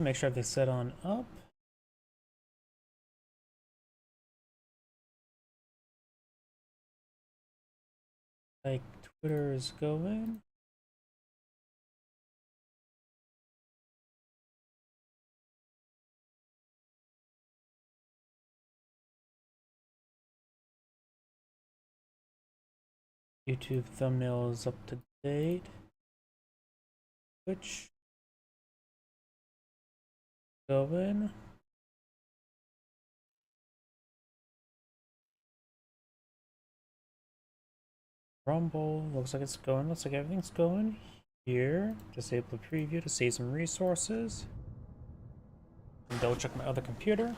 Make sure everything's set on up. Like Twitter is going. YouTube thumbnail is up to date. Twitch going. Rumble looks like it's going. Looks like everything's going here. Disable the preview to save some resources. And double check my other computer.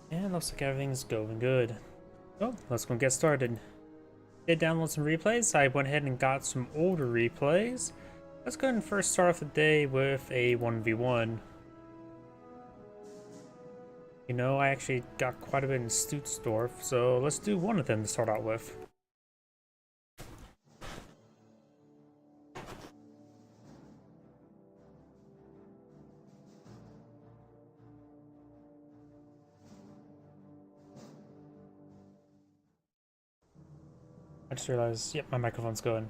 And looks like everything's going good. So let's go get started. Did download some replays. I went ahead and got some older replays. Let's go ahead and first start off the day with a 1v1. You know, I actually got quite a bit in Stutzsdorf, so let's do one of them to start out with. I just realized, yep, my microphone's going.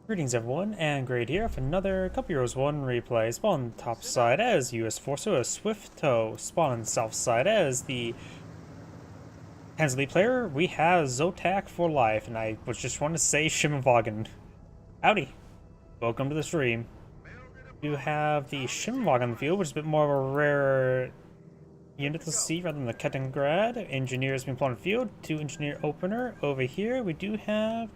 Greetings everyone, and Grade here for another Cup Heroes 1 replay. Spawn on the top side as US Forcer, Swifto. Spawn on the south side as the Hansley player. We have Zotac for life, and I was just wanting to say Shimmerwagen. Howdy, welcome to the stream. You have the Shimmerwagen on the field, which is a bit more of a rare unit to see rather than the Kettengrad. Engineers being put on the field. 2 engineer opener. Over here we do have,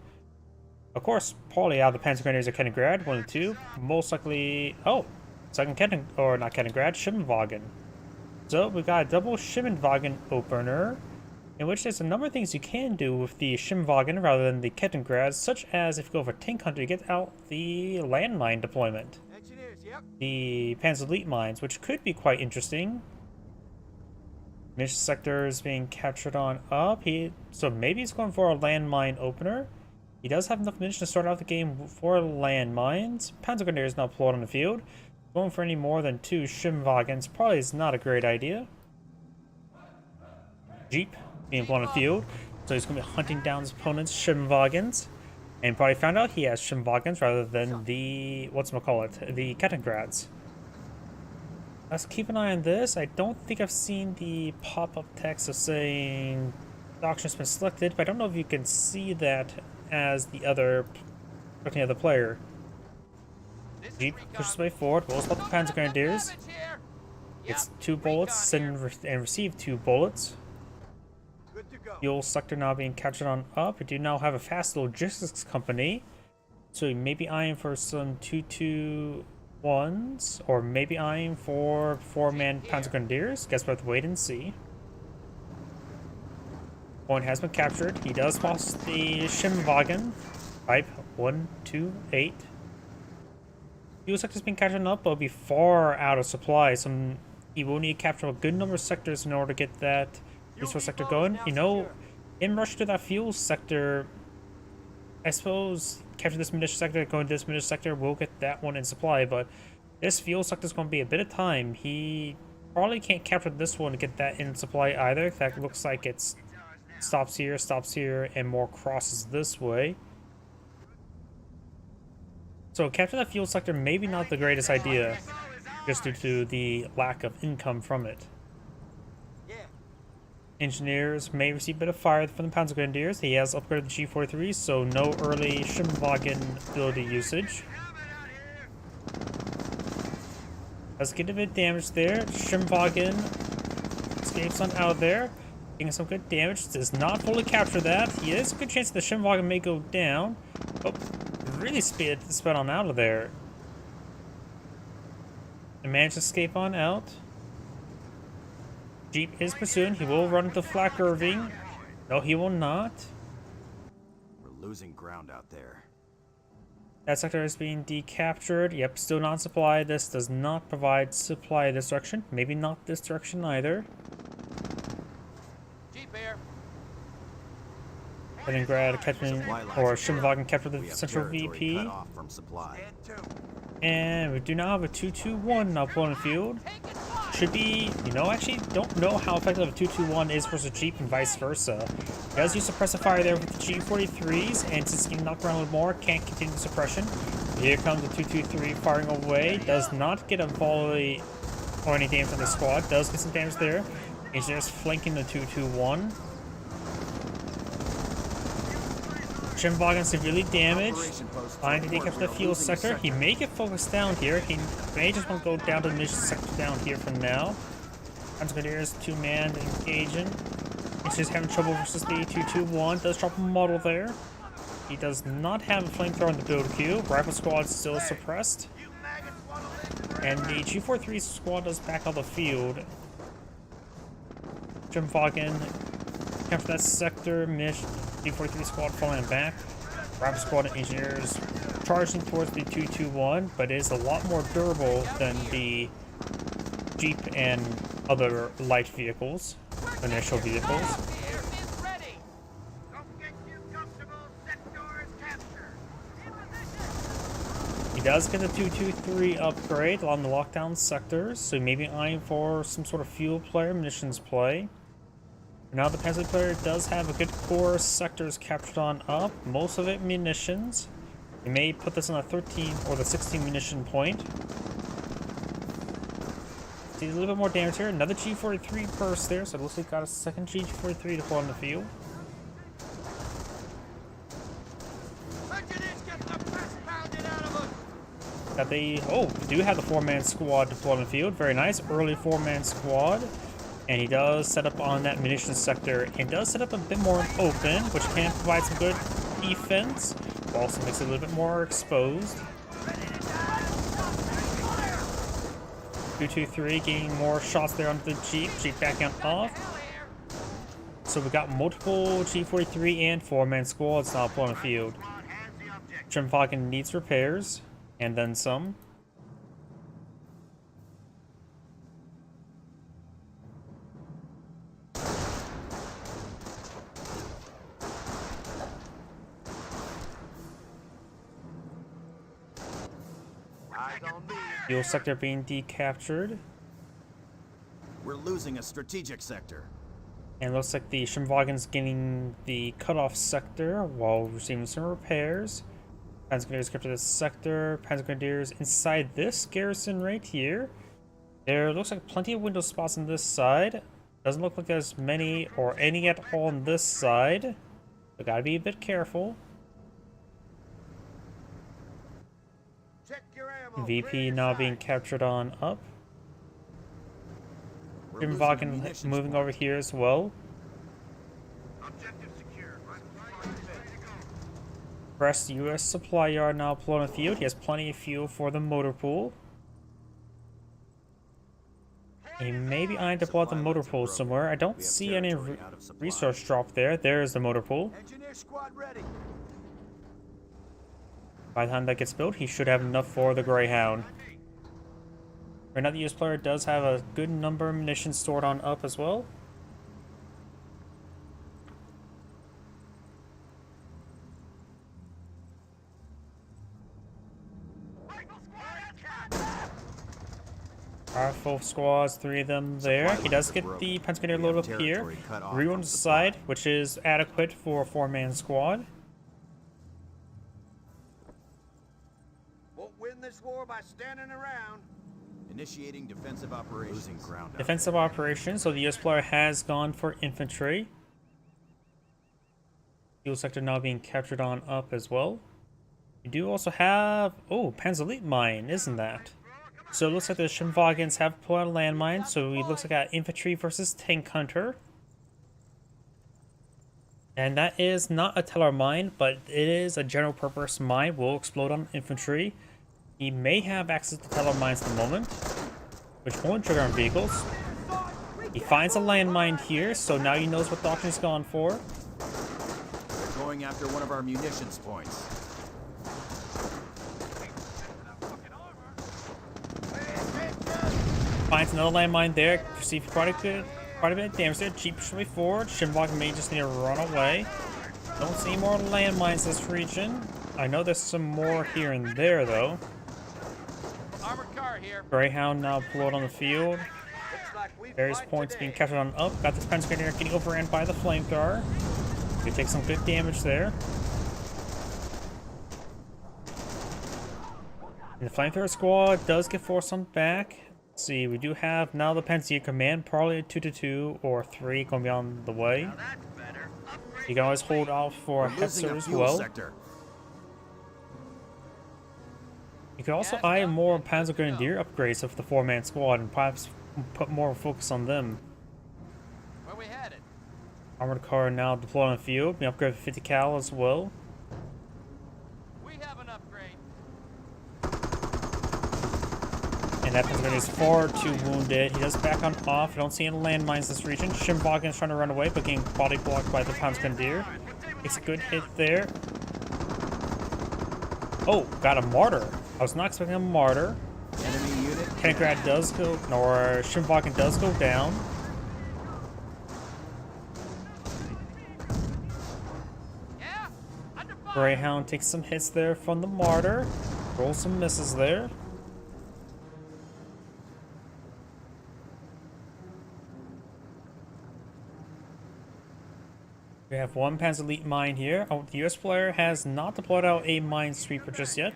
of course, probably out of the Panzer Grenadiers of Kettengrad, 1 and 2. Most likely, oh, second Kettengrad, Shimmerwagen. So we got a double Shimmerwagen opener, in which there's a number of things you can do with the Shimmerwagen rather than the Kettengrad, such as if you go for tank hunter, you get out the landmine deployment. The Panzer Elite mines, which could be quite interesting. Mission sector is being captured on up. So maybe he's going for a landmine opener. He does have enough munitions to start out the game for landmines. Panzer Grenadiers now deployed on the field. Going for any more than 2 Shimmerwagens probably is not a great idea. Jeep being deployed on the field. So he's going to be hunting down his opponent's Shimmerwagens. And probably found out he has Shimmerwagens rather than the, the Kettengrads. Let's keep an eye on this. I don't think I've seen the pop-up text of saying the auction has been selected, but I don't know if you can see that as the other player. Jeep pushes his way forward. Will spot the Panzer Grenadiers. It's 2 bullets, send and receive 2 bullets. Fuel sector now being captured on up. We do now have a fast logistics company, so we may be eyeing for some 2-2-1s, or maybe eyeing for 4-man Panzer Grenadiers. Guess we'll have to wait and see. Point has been captured. He does lost the Shimmerwagen. Type 128. Fuel sector's been captured up, but will be far out of supply. He will need to capture a good number of sectors in order to get that resource sector going. You know, in rush to that fuel sector, I suppose capture this munition sector, go into this munition sector, we'll get that one in supply, but this fuel sector is going to be a bit of time. He probably can't capture this one to get that in supply either. In fact, it looks like it's stops here, and more crosses this way. So capture that fuel sector, maybe not the greatest idea, just due to the lack of income from it. Engineers may receive a bit of fire from the Panzer Grenadiers. He has upgraded the G43, so no early Shimmerwagen ability usage. Let's get a bit of damage there. Shimmerwagen escapes on out of there. Getting some good damage. Does not fully capture that. He has a good chance that the Shimmerwagen may go down. Oh, really sped on out of there. And managed to escape on out. Jeep is pursuing. He will run into Flak Irving. No, he will not. We're losing ground out there. That sector is being decaptured. Yep, still not supply. This does not provide supply this direction. Maybe not this direction either. Leningrad capturing, or Shimvagen captured the central VP. And we do now have a 2-2-1 now pulling the field. Should be, actually don't know how effective a 2-2-1 is versus Jeep and vice versa. He does use suppressive fire there with the G43s, and since getting knocked around a little more, can't continue the suppression. Here comes the 2-2-3 firing away. Does not get a volley or any damage on the squad. Does get some damage there. Engineers flanking the 2-2-1. Shimvagen severely damaged. Trying to decapture the fuel sector. He may get focused down here. He may just want to go down to the mission sector down here for now. Grenadiers 2-man engaging. He's just having trouble versus the 2-2-1. Does drop a model there. He does not have a flamethrower in the build queue. Rifle squad still suppressed. And the G43 squad does back out the field. Shimvagen capture that sector. G43 squad falling back. Rifle squad and engineers charging towards the 2-2-1, but it is a lot more durable than the Jeep and other light vehicles, initial vehicles. He does get the 2-2-3 upgrade along the lockdown sectors, so maybe eyeing for some sort of fuel play or munitions play. Now the Panzer player does have a good core sectors captured on up, most of it munitions. He may put this on a 13 or the 16 munition point. See a little bit more damage here. Another G43 burst there, so it looks like got a second G43 to pull on the field. That they do have the 4-man squad deployed on the field. Very nice, early 4-man squad. And he does set up on that munitions sector and does set up a bit more open, which can provide some good defense, but also makes it a little bit more exposed. 2-2-3 getting more shots there onto the Jeep. Jeep backing off. So we got multiple G43 and 4-man squads now up on the field. Shimvagen needs repairs, and then some. Fuel sector being decaptured. We're losing a strategic sector. And looks like the Shimvagen's getting the cutoff sector while receiving some repairs. Panzer Grenadiers capture this sector. Panzer Grenadiers inside this garrison right here. There looks like plenty of window spots on this side. Doesn't look like there's many or any at all on this side. So gotta be a bit careful. VP now being captured on up. Shimvagen moving over here as well. Brest US supply yard now pulling a field. He has plenty of fuel for the motor pool. He may be eyeing to blow out the motor pool somewhere. I don't see any resource drop there. There's the motor pool. By the time that gets built, he should have enough for the Greyhound. Right now, the US player does have a good number of munitions stored on up as well. Powerful squads, 3 of them there. He does get the Panzer Grenadier load up here. Rear on the side, which is adequate for a 4-man squad. This war by standing around. Initiating defensive operations. Losing ground. Defensive operations, so the US player has gone for infantry. Fuel sector now being captured on up as well. We do also have Panzer mine, isn't that? So it looks like the Shimvagens have pulled out a landmine, so it looks like an infantry versus tank hunter. And that is not a Teller mine, but it is a general purpose mine. Will explode on infantry. He may have access to Teller mines at the moment, which won't trigger on vehicles. He finds a landmine here, so now he knows what doctrine he's gone for. They're going after one of our munitions points. another landmine there. Received quite a bit of damage there. Jeep should be forward. Shinvagen may just need to run away. Don't see more landmines this region. I know there's some more here and there though. Armored car here. Greyhound now pulled on the field. Looks like we Various fight points today. being captured on up. Got this Panzer Grenadier getting overran by the flamethrower. We take some good damage there. And the flamethrower squad does get forced on back. Let's see, we do have now the Panzer command, probably a 2-2 or 3 going to be on the way. Now that's better. Upgrade You can always hold off for We're losing Hetzer a as fuel well. sector. You could also eye more Panzer Grenadier upgrades of the 4-man squad and perhaps put more focus on them. where we headed. Armored car now deployed on the field, being upgraded for 50 cal as well. We have an upgrade. And that Panzer Grenadier is far too wounded. He does back on off. You don't see any landmines this region. Shinvagen is trying to run away, but getting body blocked by the Panzer Grenadier. Takes a good hit there. Oh, got a martyr. I was not expecting a martyr. Enemy unit. Kenigrad does go, or Shinvagen does go down. Yeah? Under fire. Greyhound takes some hits there from the martyr. Rolls some misses there. We have one Panzer Elite mine here. Oh, the US player has not deployed out a minesweeper just yet.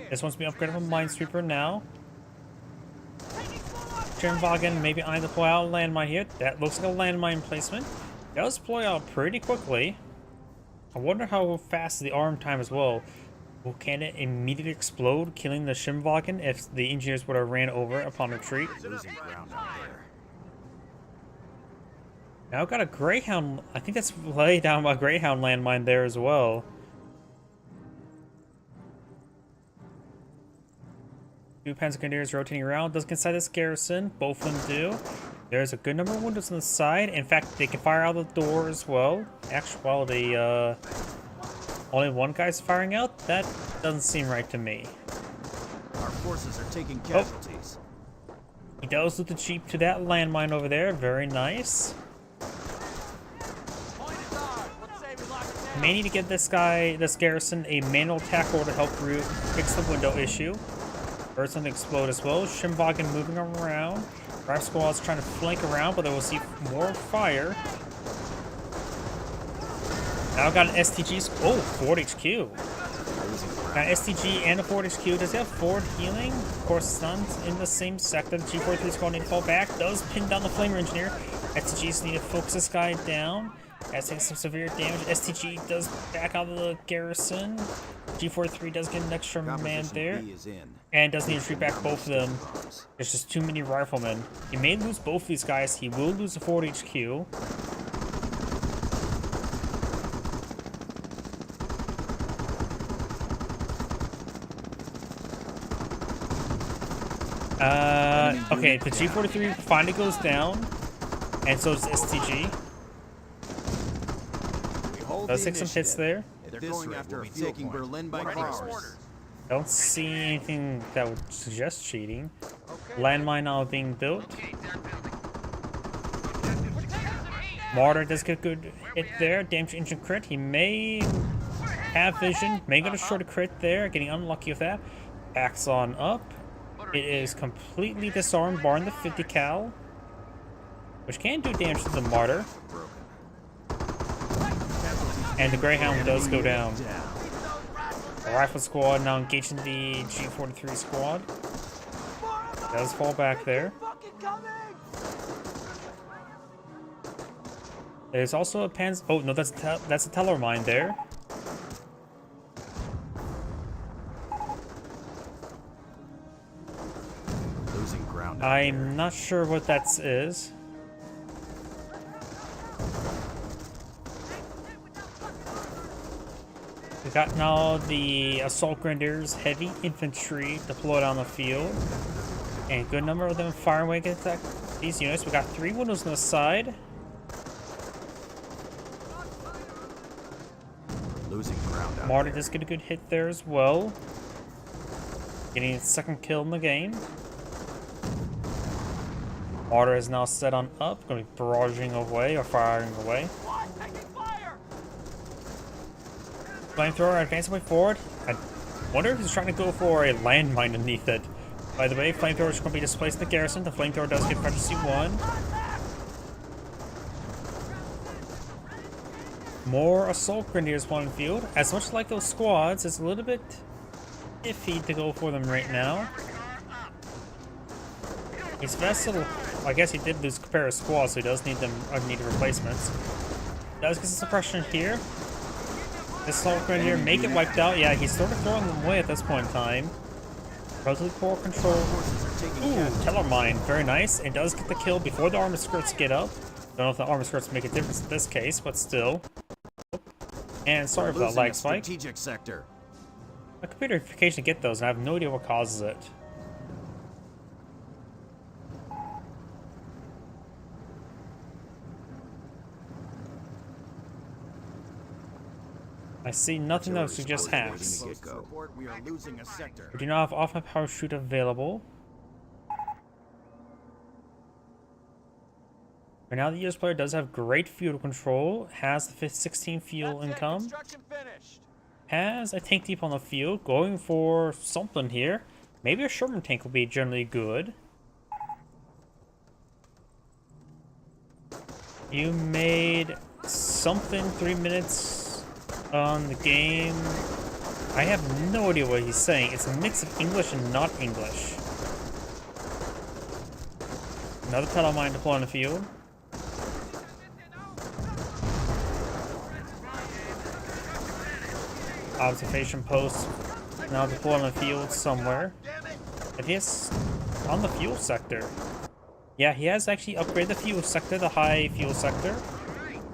This one's being upgraded from minesweeper now. Shinvagen maybe I deploy out a landmine here. That looks like a landmine placement. That was deploy out pretty quickly. I wonder how fast the arm time as well. Well, can it immediately explode, killing the Shinvagen if the engineers would have ran over upon retreat? Losing ground out there. Now I've got a Greyhound. I think that's laid down a Greyhound landmine there as well. Two Panzer Grenadiers rotating around. Does get inside this garrison. Both of them do. There's a good number of windows on the side. In fact, they can fire out the door as well. Actually, only one guy's firing out? That doesn't seem right to me. Our forces are taking casualties. He does loot the Jeep to that landmine over there. Very nice. Point is ours. Let's say we lock it down. May need to get this garrison, a manual attack order to help fix the window issue. Birds going to explode as well. Shinvagen moving around. Drive squad's trying to flank around, but they will see more fire. Now got an STG. Oh, Ford HQ. Got STG and a Ford HQ. Does he have Ford healing? Of course, it's not in the same sector. The G43 squad need to fall back. Does pin down the Flamer Engineer. STGs need to focus this guy down. Has taken some severe damage. STG does back out of the garrison. G43 does get an extra man Composition there. B is in. And does need to retreat back both of them. There's just too many riflemen. He may lose both of these guys. He will lose the Ford HQ. Okay, the G43 finally goes down. And so does STG. We hold Does the take some hits initiative. there. At They're this going rate, after we'll a be field taking point. Berlin by Ready for cars. orders. Don't see anything that would suggest cheating. Okay. Landmine now being built. Okay, they're building. Martyr does get a good hit there. Damage engine crit. He may have vision. May get a short crit there. Getting unlucky with that. Backs on up. It is completely disarmed, barring the 50 cal. Which can do damage to the Martyr. And the Greyhound does go down. The Rifle squad now engaging the G43 squad. Does fall back there. There's also a Panzer. Oh no, that's a Teller mine there. Losing ground out I'm not sure what that is. We got now the Assault Grenadiers, heavy infantry deployed on the field. And a good number of them firing away against these units. We got 3 windows on the side. there. Losing ground out Martyr there. does get a good hit there as well. Getting its second kill in the game. Martyr is now set on up, going to be barraging away or firing away. What? Taking fire! Flamethrower advancing way forward. I wonder if he's trying to go for a landmine underneath it. By the way, Flamethrower is going to be displaced in the garrison. The Flamethrower does get Emergency 1. More Assault Grenadiers spawning field. As much like those squads, it's a little bit iffy to go for them right now. His vessel, I guess he did lose compare squad, so he does need them need replacements. Does get some suppression here. This Assault Grenadier make it wiped out. Yeah, he's sort of throwing them away at this point in time. Relatively poor control. Ooh, Tellermine, very nice. It does get the kill before the armor skirts get up. Don't know if the armor skirts make a difference in this case, but still. And sorry for that lag spike. Strategic sector. My computer occasionally get those, and I have no idea what causes it. I see nothing that suggests hacks. Report we are losing a sector. We do not have off-my parachute available. Right now, the US player does have great fuel control, has the 16 fuel That's it, income, construction finished. has a tank deep on the field, going for something here. Maybe a Sherman tank will be generally good. You made something 3 minutes on the game. I have no idea what he's saying. It's a mix of English and not English. Another pedal mine deployed on the field. Observation post now deployed on the field somewhere. I guess on the fuel sector. Yeah, he has actually upgraded the fuel sector, the high fuel sector.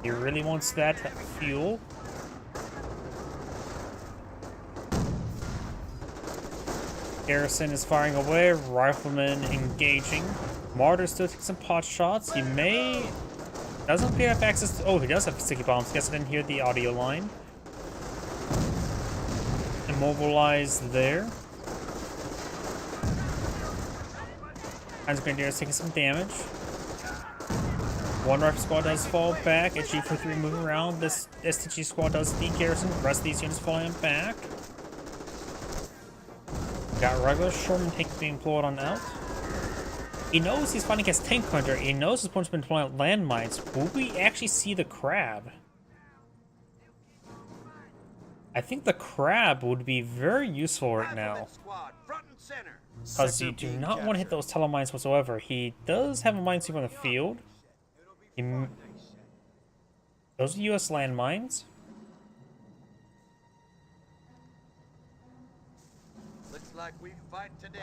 He really wants that fuel. Garrison is firing away, rifleman engaging. Martyr still taking some pot shots. He may... doesn't appear to have access to... oh, he does have sticky bombs. Guess I didn't hear the audio line. Immobilized there. Hans Grenadier is taking some damage. One rifle squad does fall back. A G43 moving around. This STG squad does the garrison. The rest of these units falling back. Got regular Sherman tank being deployed on out. He knows he's fighting against Tank Hunter. He knows his opponent's been deploying landmines. Will we actually see the crab? I think the crab would be very useful right now. Because you do not want to hit those telemines whatsoever. He does have a minesweeper on the field. Those are US landmines. Looks like we fight today.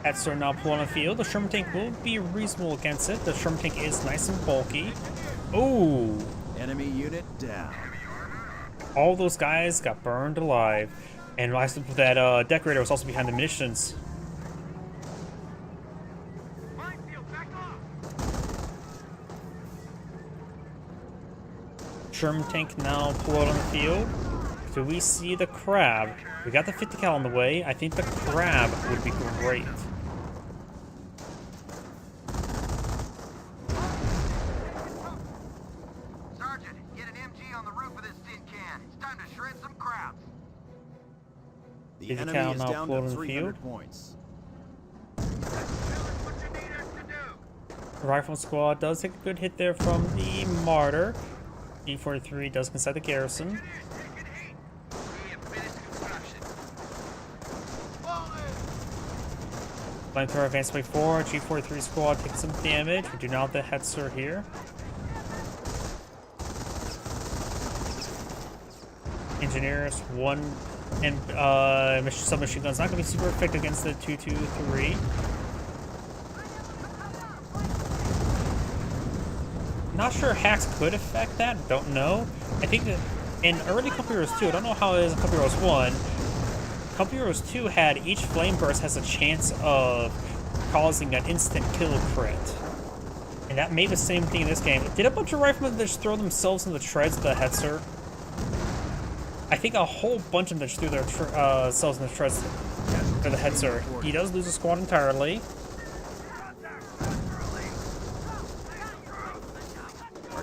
Hats are now pulling on the field. The Sherman tank will be reasonable against it. The Sherman tank is nice and bulky. Ooh! Enemy unit down. All those guys got burned alive. And that decorator was also behind the munitions. Sherman tank now pulled out on the field. Do we see the crab? We got the 50 cal on the way. I think the crab would be great. Sergeant, get an MG on the roof of this tin can. It's time to shred some crabs. The Is the enemy cow is now down pulled to in the 300 field? points. The rifle squad does take a good hit there from the Martyr. G43 does inside the garrison. Flamethrower advanced way forward. G43 squad takes some damage. We do not have the Hetzer here. Engineers, one and submachine guns not going to be super effective against the 223. Not sure hacks could affect that. Don't know. I think that in early Company Heroes 2, I don't know how it is in Company Heroes 1. Company Heroes 2 had each flame burst has a chance of causing an instant kill crit. And that made the same thing in this game. Did a bunch of riflemen just throw themselves in the treads of the Hetzer? I think a whole bunch of them just threw their selves in the treads for the Hetzer. He does lose a squad entirely.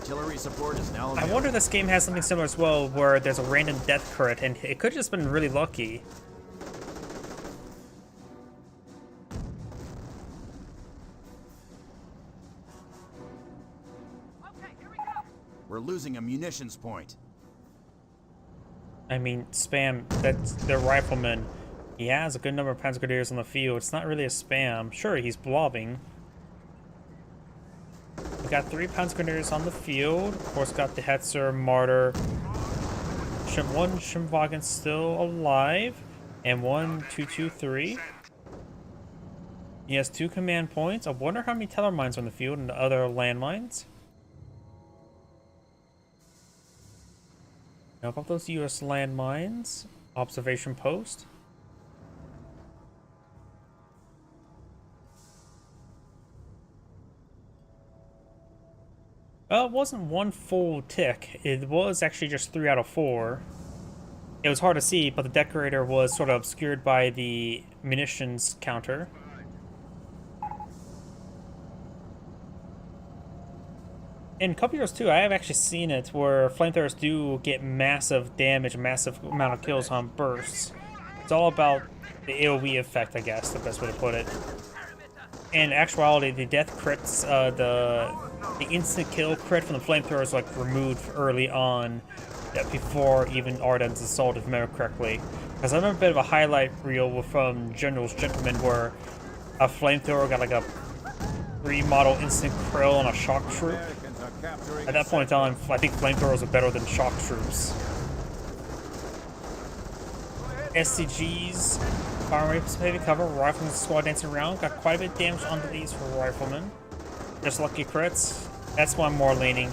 Artillery support is now I available. wonder if this game has something similar as well, where there's a random death crit, and it could have just been really lucky. We're losing a munitions point. I mean, spam, that's the rifleman. He has a good number of Panzer Grenadiers on the field. It's not really a spam. Sure, he's blobbing. We got 3 Panzer Grenadiers on the field. Of course, got the Hetzer, Martyr. One Schimwagen still alive. And 1, 2, 2, 3. He has 2 command points. I wonder how many teller mines are on the field and the other landmines. Now about those US landmines. Observation post. Well, it wasn't 1 full tick. It was actually just 3 out of 4. It was hard to see, but the decorator was sort of obscured by the munitions counter. In Couple Heroes 2, I have actually seen it where flamethrowers do get massive damage, massive amount of kills on bursts. It's all about the AoE effect, I guess, the best way to put it. In actuality, the death crits, the instant kill crit from the flamethrower is like removed early on, before even Ardennes assault, if I remember correctly. Because I remember a bit of a highlight reel from General's Gentleman where a flamethrower got like a remodel instant krill on a shock troop. At that point in time, I think flamethrowers are better than shock troops. SCGs, fire rifles, heavy cover, rifleman squad dancing around. Got quite a bit of damage onto these for riflemen. Just lucky crits. That's why I'm more leaning.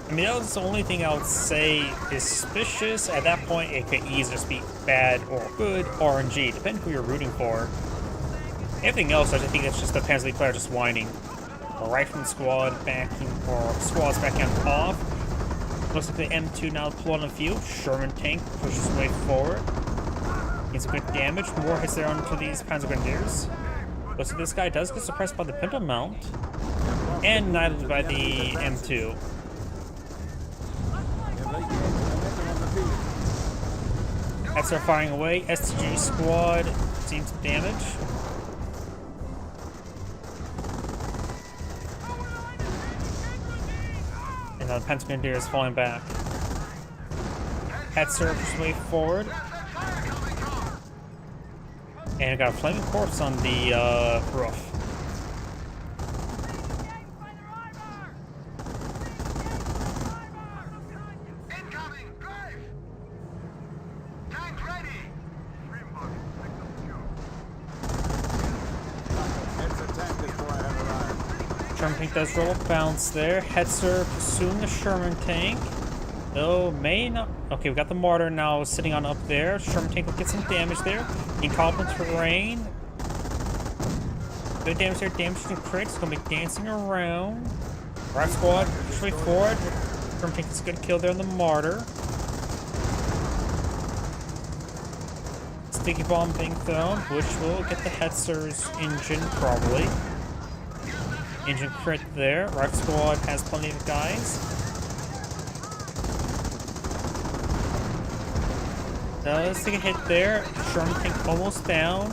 I mean, that was the only thing I would say is suspicious. At that point, it could easily just be bad or good RNG, depending who you're rooting for. Everything else, I just think it's just the Panzer League player just whining. A rifleman squad backing, or squads backing off. Looks like the M2 now pulled on the field. Sherman tank pushes his way forward. Gets some good damage. More hits there onto these Panzer Grenadiers. Looks like this guy does get suppressed by the Pinto mount. And annihilated by the M2. That's our firing away. STG squad seeing some damage. And the Panzer Grenadier is falling back. Hetzer pushes way forward. And got a flaming corpse on the roof. Sherman tank does roll a bounce there. Hetzer pursuing the Sherman tank. Though may not. Okay, we got the Martyr now sitting on up there. Sherman tank will get some damage there. In competent terrain. Good damage there. Damage to crits. Gonna be dancing around. Right squad, push way forward. Sherman tank gets a good kill there on the Martyr. Sticky bomb being thrown, which will get the Hetzer's engine probably. Engine crit there. Right squad has plenty of guys. Does take a hit there. Sherman tank almost down.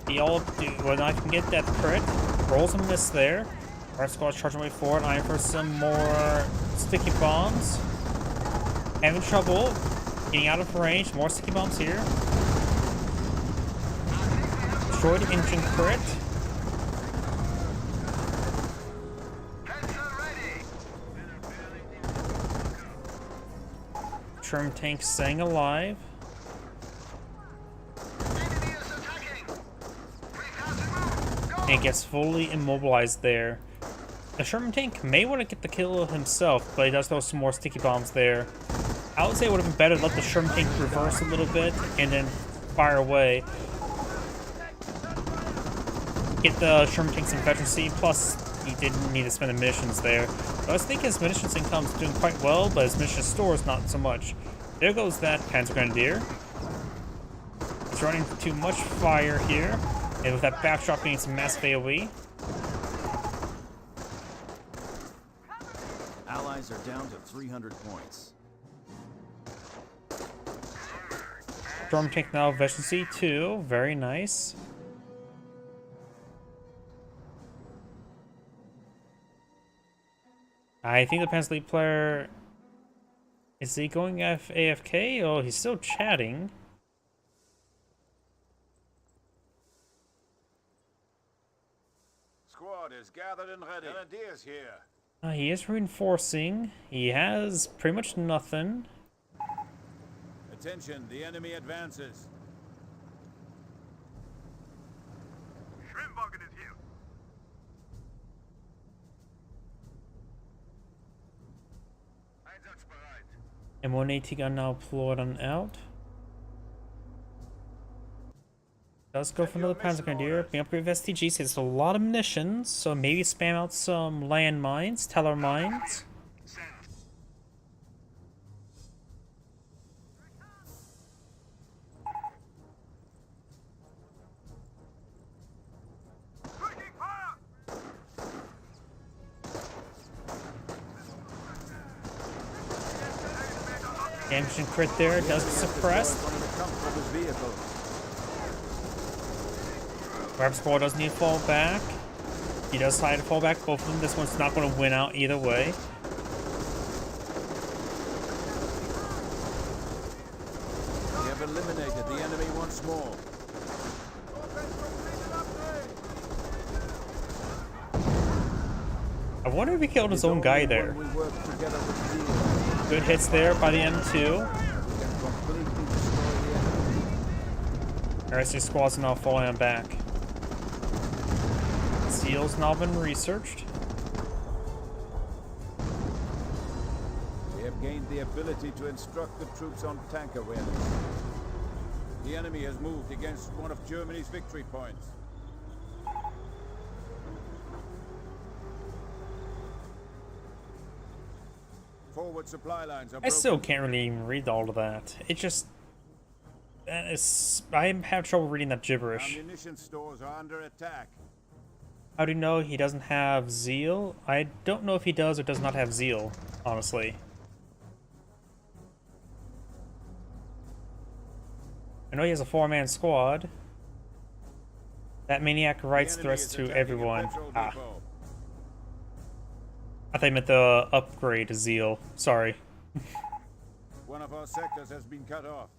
The all do well, I can get that crit. Rolls a miss there. Right squad charging way forward, eyeing for some more sticky bombs. Having trouble getting out of range. More sticky bombs here. Destroyed engine crit. Sherman tank staying alive. And gets fully immobilized there. The Sherman tank may want to get the kill himself, but he does throw some more sticky bombs there. I would say it would have been better to let the Sherman tank reverse a little bit and then fire away. Get the Sherman tank some veterancy, plus he didn't need to spend the munitions there. So I was thinking his munitions income is doing quite well, but his munitions stores not so much. There goes that Panzer Grenadier. He's running too much fire here, and with that backdrop being some massive AoE. Allied Allies are down to 300 points. Storm tank now efficiency 2. Very nice. I think the Panzer League player... Is he going AFK? Oh, he's still chatting. Squad is gathered and ready. Grenadiers here. He is reinforcing. He has pretty much nothing. Attention, the enemy advances. Schwimmwagen is here. Einsatzbereit. M1 AT gun now deployed on out. Does go for another Panzer Grenadier. Being upgraded with STGs. It's a lot of munitions, so maybe spam out some landmines, teller mines. Taking fire! Damage and crit there. Does get suppressed. One of the comfort of his vehicle. Grab squad does need to fall back. He does decide to fall back. Both of them. This one's not going to win out either way. We have eliminated the enemy once more. I wonder if he killed his own guy there. When we work together with zeal, Good hits there by the M2. we can completely destroy the enemy. RSC squads are now falling back. Seal's now been researched. We have gained the ability to instruct the troops on tank awareness. The enemy has moved against one of Germany's victory points. Forward supply lines are I broken. still can't really even read all of that. It just... I have trouble reading that gibberish. Ammunition stores are under attack. How do you know he doesn't have zeal? I don't know if he does or does not have zeal, honestly. I know he has a 4-man squad. That maniac writes The enemy threats is to attacking a everyone. petrol Ah, depot. I thought I meant the upgrade to zeal. Sorry. One of our sectors has been cut off.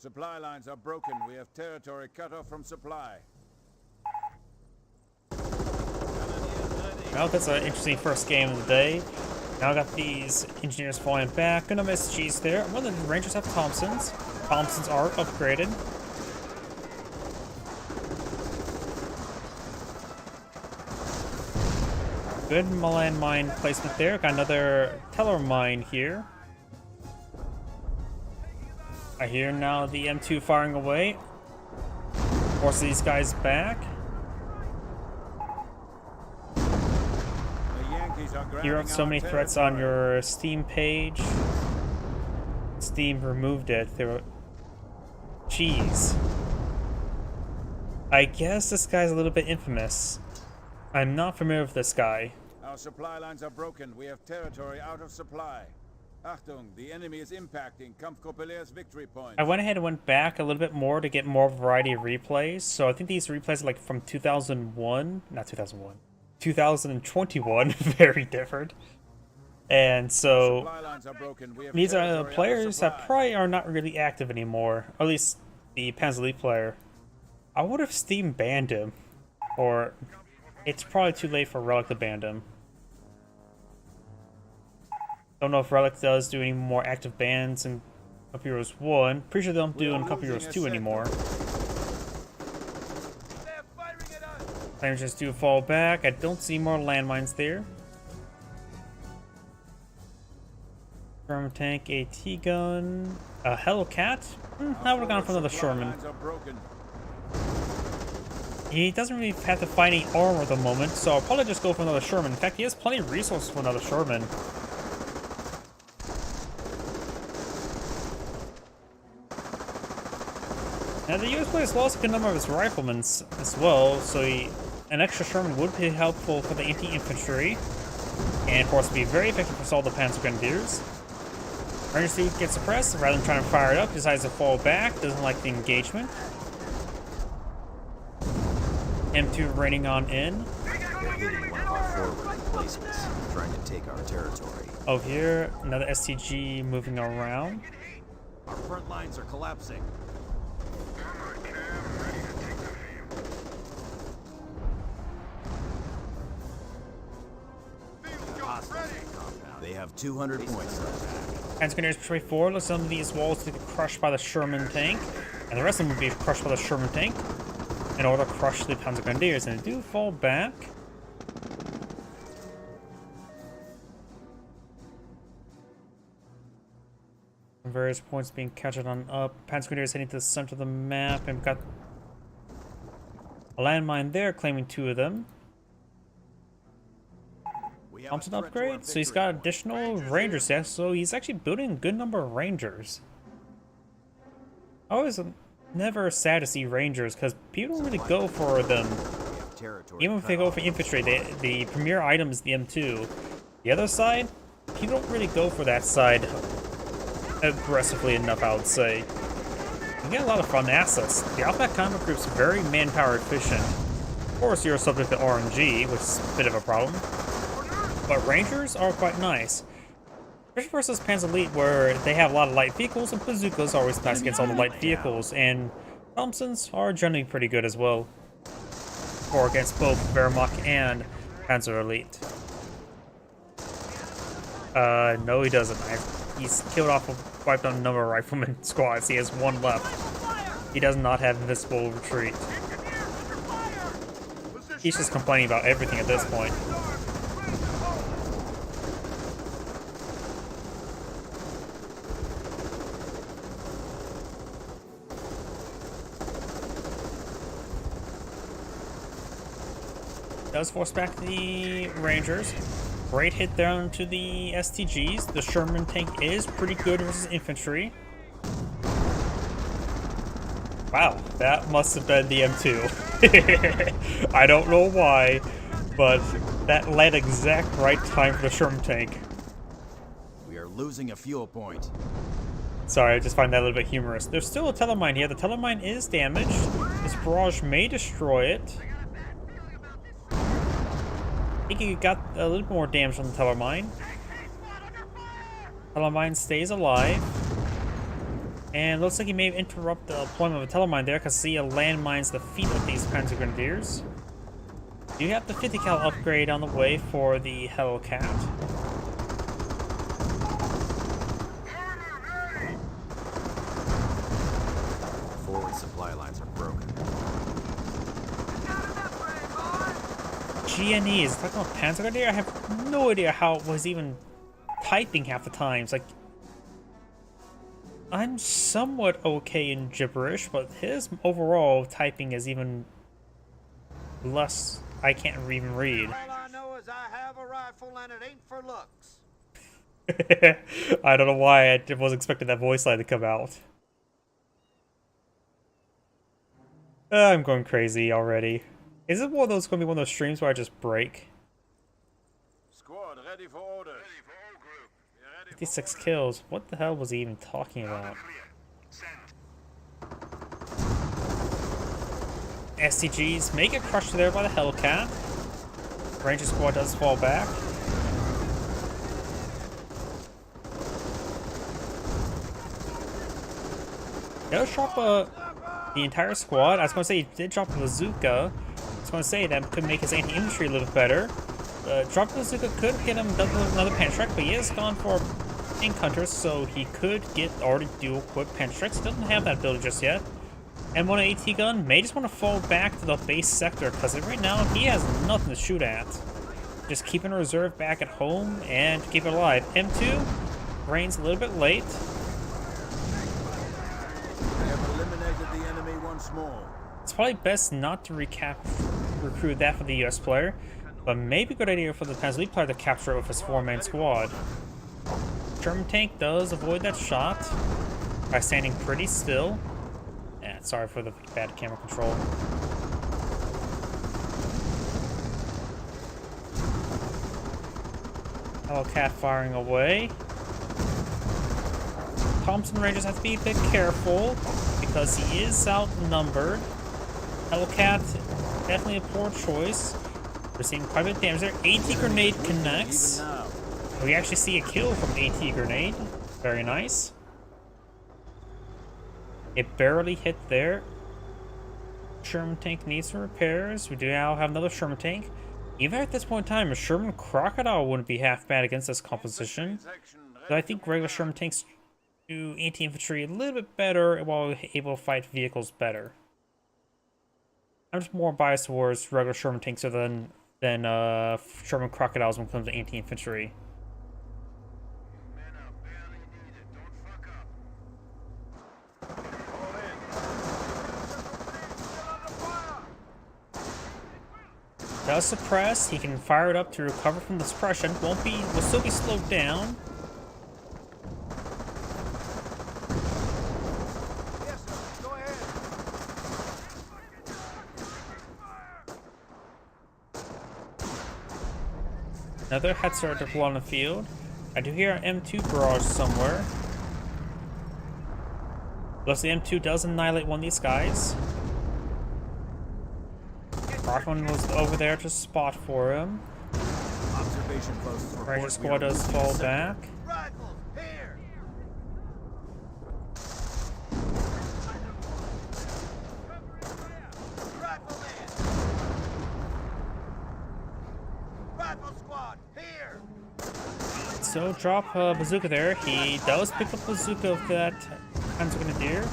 Supply lines are broken. We have territory cut off from supply. Well, that's an interesting first game of the day. Now I got these engineers falling back. Gonna miss G's there. Well, the Rangers have Thompsons. Thompsons are upgraded. Good landmine placement there. Got another teller mine here. I hear now the M2 firing away. Force these guys back. The Yankees are You grabbing have so our many threats on territory. your Steam page. Steam removed it. They were... Jeez. I guess this guy's a little bit infamous. I'm not familiar with this guy. Our supply lines are broken. We have territory out of supply. Achtung, the enemy is impacting Kampfgruppelehr's victory point. I went ahead and went back a little bit more to get more variety of replays. So I think these replays are like from 2001. Not 2001. 2021. Very different. And so... Supply lines are broken. We have These are territory out of players that supply. probably are not really active anymore. Or at least the Panzer League player. I wonder if Steam banned him. Or it's probably too late for Relic to ban him. Don't know if Relic does do any more active bans in Cup Heroes 1. Pretty sure they don't do in Cup Heroes 2 anymore. Flames just do fall back. I don't see more landmines there. German tank, AT gun, a Hellcat. I would have gone for another Supply Sherman. lines are broken. He doesn't really have to fight any armor at the moment, so I'll probably just go for another Sherman. In fact, he has plenty of resources for another Sherman. Now, the US player has lost a good number of his riflemen as well, so he An extra Sherman would be helpful for the anti-infantry, and of course be very effective for all the Panzer Grenadiers. Ranger Suit gets suppressed, rather than trying to fire it up, decides to fall back, doesn't like the engagement. M2 raining on in. They're hitting one of our forward emplacements, trying to take our territory. Over here, another STG moving around. Our front lines are collapsing. They're hostile to the compound. They have 200 points left. Panzer Grenadiers push forward, let some of these walls to get crushed by the Sherman tank, and the rest of them will be crushed by the Sherman tank in order to crush the Panzer Grenadiers, and they do fall back. From various points being captured on up. Panzer Grenadiers heading to the center of the map, and we've got a landmine there claiming 2 of them. We have a Thompson threat to our upgrade, so he's victory got point. additional Rangers there, so he's actually building a good number of Rangers. I was never sad to see Rangers, because people don't really go for them. We have territory Even if cut they go off. for infantry, the premier item is the M2. The other side, people don't really go for that side aggressively enough, I would say. You get a lot of fun assets. The Outback Combat Group's very manpower efficient. Of course, you're subject to RNG, which is a bit of a problem. But Rangers are quite nice. Especially versus Panzer Elite, where they have a lot of light vehicles, and bazookas are always nice against all the light vehicles, and Thompsons are generally pretty good as well. Or against both Wehrmacht and Panzer Elite. No, he doesn't. He's killed off, wiped out a number of rifleman squads. He has 1 left. He does not have invisible retreat. He's just complaining about everything at this point. Does force back the Rangers. Great hit down to the STGs. The Sherman tank is pretty good versus infantry. Wow, that must have been the M2. I don't know why, but that led exact right time for the Sherman tank. We are losing a fuel point. Sorry, I just find that a little bit humorous. There's still a telemine here. The telemine is damaged. This barrage may destroy it. I think he got a little more damage on the telemine. Telemine stays alive. And looks like he may interrupt the deployment of a telemine there, because see a landmines the feet of these Panzer Grenadiers. You have the 50 cal upgrade on the way for the Hellcat. Forward supply lines are broken. GNE is talking about Panzer Grenadier. I have no idea how it was even typing half the times. Like, I'm somewhat okay in gibberish, but his overall typing is even less. I can't even read. All I know is I have a rifle and it ain't for looks. I don't know why I was expecting that voice line to come out. I'm going crazy already. Is it one of those going to be one of those streams where I just break? Squad, ready for orders. 56 kills. What the hell was he even talking about? SCGs may get crushed there by the Hellcat. Ranger squad does fall back. Does drop the entire squad. I was going to say he did drop a bazooka. I was going to say that could make his anti-infantry a little bit better. Drop the bazooka could get him another Panzerstrike, but he has gone for Ink Hunters, so he could get already dual-equipped Panzerstrikes. He doesn't have that ability just yet. M1 AT gun may just want to fall back to the base sector, because right now he has nothing to shoot at. Just keeping a reserve back at home and keep it alive. M2 rains a little bit late. They have eliminated the enemy once more. It's probably best not to recruit that for the US player, but maybe a good idea for the Panzer Elite player to capture it with his 4-man squad. German tank does avoid that shot by standing pretty still. Yeah, sorry for the bad camera control. Hellcat firing away. Thompson Rangers have to be a bit careful because he is outnumbered. Hellcat, definitely a poor choice. We're seeing quite a bit of damage there. AT grenade connects. Even now. We actually see a kill from AT grenade. Very nice. It barely hit there. Sherman tank needs some repairs. We do now have another Sherman tank. Even at this point in time, a Sherman Crocodile wouldn't be half bad against this composition. So I think regular Sherman tanks do anti-infantry a little bit better while able to fight vehicles better. I'm just more biased towards regular Sherman tanks than Sherman Crocodiles when it comes to anti-infantry. Does suppress, he can fire it up to recover from the suppression. Will still be slowed down. Yes, sir. Go ahead. Another Hetzer deployed on the field. I do hear an M2 barrage somewhere. Plus the M2 does annihilate one of these guys. Rockman was over there to spot for him. Observation posts report Ranger we squad are does losing fall sector. back. Rifles, here! Rifleman! Rifle squad, here! So drop a bazooka there. He does pick up bazooka of that Panzer Grenadier.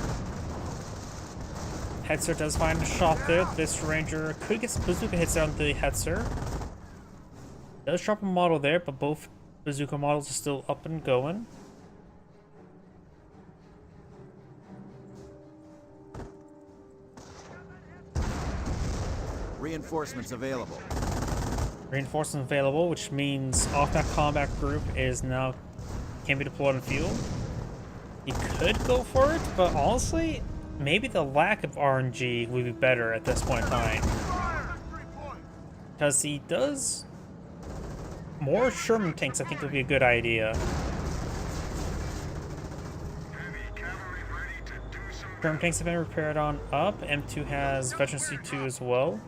Hetzer does find a shot there. This Ranger could get some bazooka hits on the Hetzer. Does drop a model there, but both bazooka models are still up and going. Reinforcements available. Reinforcements available, which means off-map combat group is now can be deployed on the field. He could go for it, but honestly, maybe the lack of RNG would be better at this point in time. Because he does... More Sherman tanks, I think, would be a good idea. Sherman tanks have been repaired on up. M2 has Veteran C2 as well.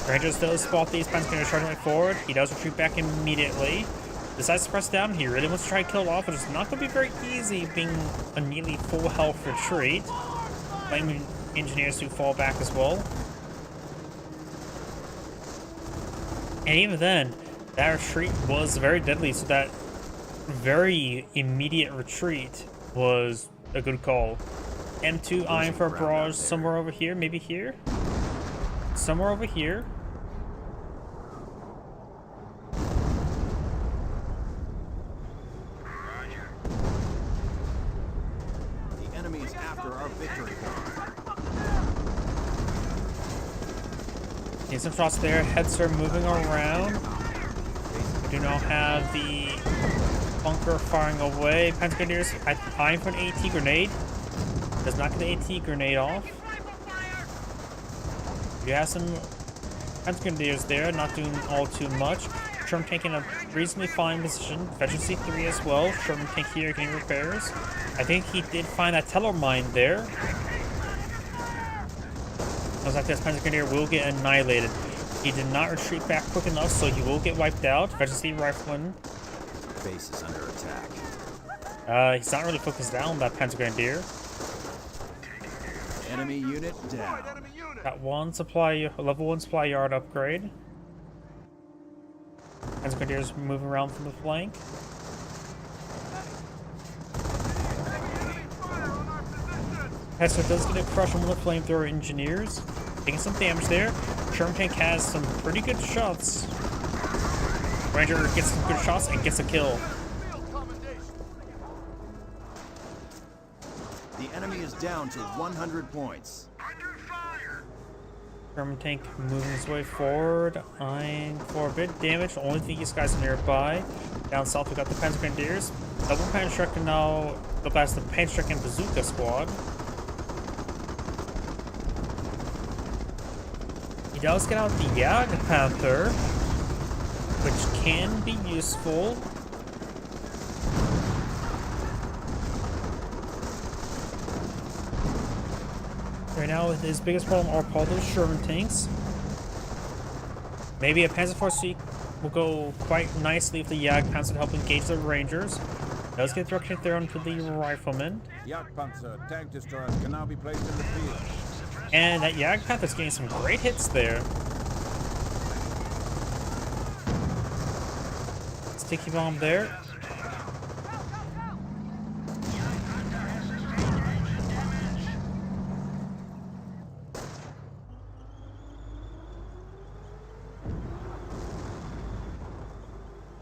Rangers does spot these Panzer Grenadiers charging forward. He does retreat back immediately. Decides to press down. He really wants to try to kill it off, but it's not going to be very easy being a nearly full health retreat. Flame engineers do fall back as well. And even then, that retreat was very deadly, so that very immediate retreat was a good call. M2 eyeing for a barrage somewhere over here, maybe here? Somewhere over here. The enemy is after our victory point. Need some shots there. Heads are moving around. We do now have the bunker firing away. Panzer Grenadiers eyeing for an AT grenade. Does not get the AT grenade off. You have some Panzer Grenadiers there, not doing all too much. Sherman tank in a reasonably fine position. Veteran C3 as well. Sherman tank here getting repairs. I think he did find that teller mine there. Looks like this Panzer Grenadier will get annihilated. He did not retreat back quick enough, so he will get wiped out. Veteran C rifleman. Base is under attack. He's not really focused down on that Panzer Grenadier. Enemy unit down. Got one supply, level 1 supply yard upgrade. Panzer Grenadiers moving around from the flank. Hetzer does get a crush on one of the flamethrower engineers. Taking some damage there. Sherman tank has some pretty good shots. Ranger gets some good shots and gets a kill. The enemy is down to 100 points. Sherman tank moving his way forward, eyeing for a bit of damage. The only thing these guys are nearby. Down south, we got the Panzer Grenadiers. Double Panzerstreck and now go past the Panzerstreck and Bazooka squad. He He does get out the Jagdpanther, which can be useful. Right now, his biggest problem are probably those Sherman tanks. Maybe a Panzerfaust will go quite nicely with the Jagdpanzer to help engage the Rangers. Does get direction there onto the Riflemen. Jagdpanzer tank destroyers can now be placed in the field. And that Jagdpanther's getting some great hits there. Sticky bomb there.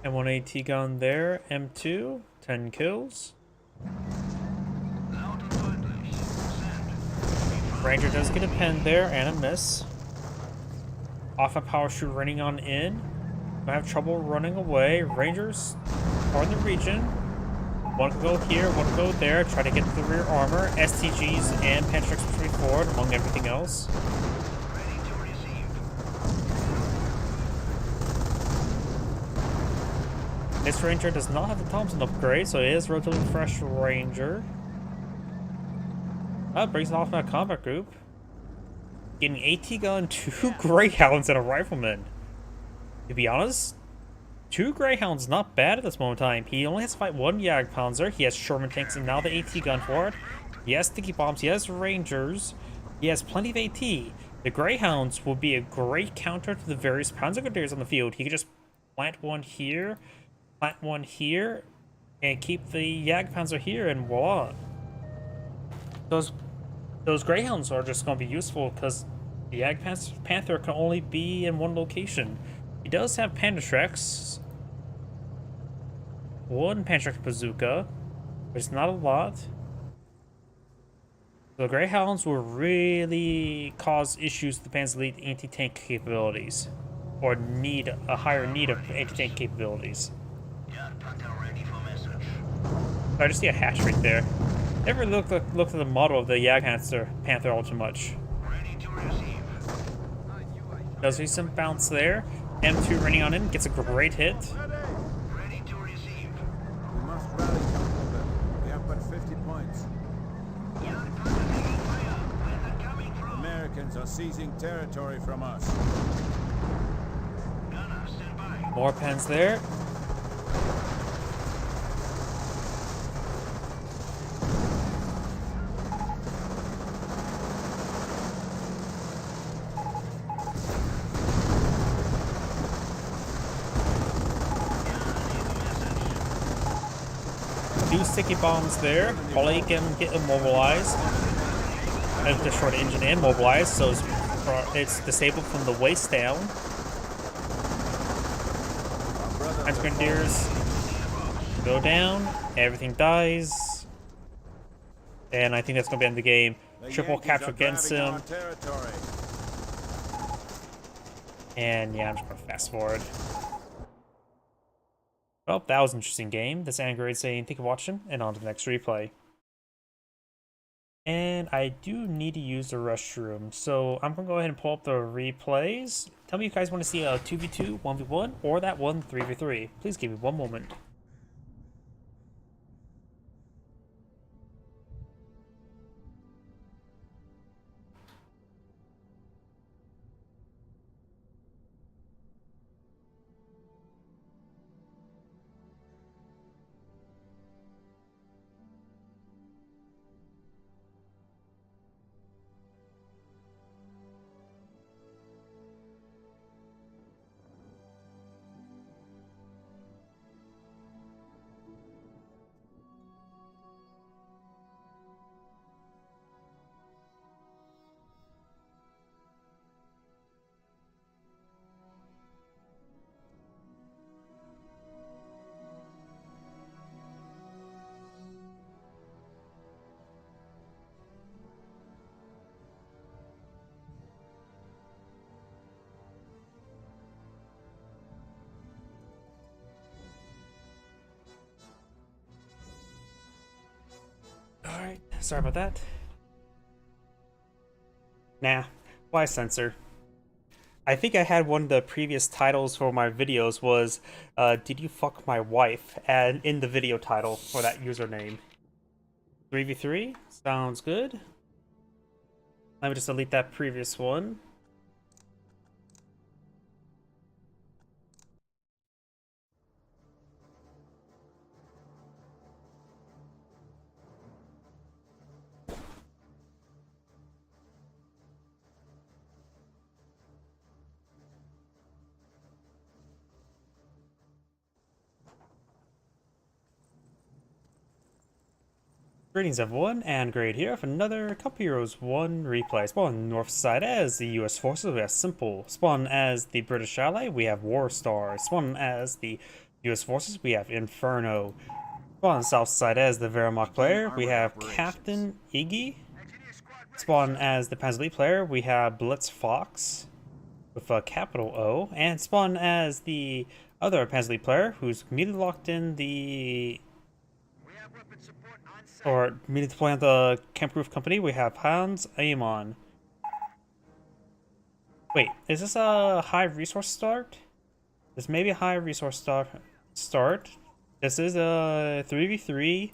M1 AT gun there. M2, 10 kills. Ranger does get a pen there and a miss. Off a power shoot running on in. I have trouble running away. Rangers are in the region. One can go here, one can go there. Try to get to the rear armor. STGs and Pantrax pushing forward among everything else. This Ranger does not have the Thompson upgrade, so it is relatively fresh Ranger. That brings it off my combat group. Getting AT gun, 2 Greyhounds, and a Rifleman. To be honest, 2 Greyhounds not bad at this moment in time. He only has to fight 1 Jagdpanzer. He has Sherman tanks and now the AT gun for it. He has sticky bombs. He has Rangers. He has plenty of AT. The Greyhounds will be a great counter to the various Panzergrenadiers on the field. He could just plant one here, plant one here, and keep the Jagdpanzer here, and voila. Those Greyhounds are just going to be useful because the Jagdpanther can only be in one location. He does have Panzerschrecks. 1 Panzerschreck bazooka, but it's not a lot. The Greyhounds will really cause issues with the Panzer Elite anti-tank capabilities, or need a higher need of anti-tank capabilities. I just see a hatch right there. Never looked at the model of the Jagdpanther all too much. Does see some bounce there. M2 running on in, gets a great hit. We must rally, Commander. We have but 50 points. Americans are seizing territory from us. More pens there. Two sticky bombs there. Probably can get immobilized. Destroy the engine and mobilized, so it's disabled from the waist down. Grenadiers go down. Everything dies. And I think that's going to be the end of the game. Triple capture against him. And yeah, I'm just going to fast forward. Well, that was an interesting game. This is Android saying thank you for watching, and on to the next replay. And I do need to use the restroom, so I'm going to go ahead and pull up the replays. Tell me if you guys want to see a 2v2, 1v1, or that one 3v3. Please give me one moment. Alright, sorry about that. Nah, why censor? I think I had one of the previous titles for my videos was, did you fuck my wife? And in the video title for that username. 3v3? Sounds good. Let me just delete that previous one. Greetings everyone, and Grade here for another Cup Heroes 1 replay. Spawn north side as the US Forces, we have Simple. Spawn as the British Ally, we have Warstar. Spawn as the US Forces, we have Inferno. Spawn south side as the Wehrmacht player, we have Captain Iggy. Spawn as the Panzer player, we have Blitz Fox with a capital O. And spawn as the other Panzer player, who's immediately locked in the... or immediately deploying at the Camp Roof Company, we have Hans Amon. Wait, is this a high resource start? This may be a high resource start. This is a 3v3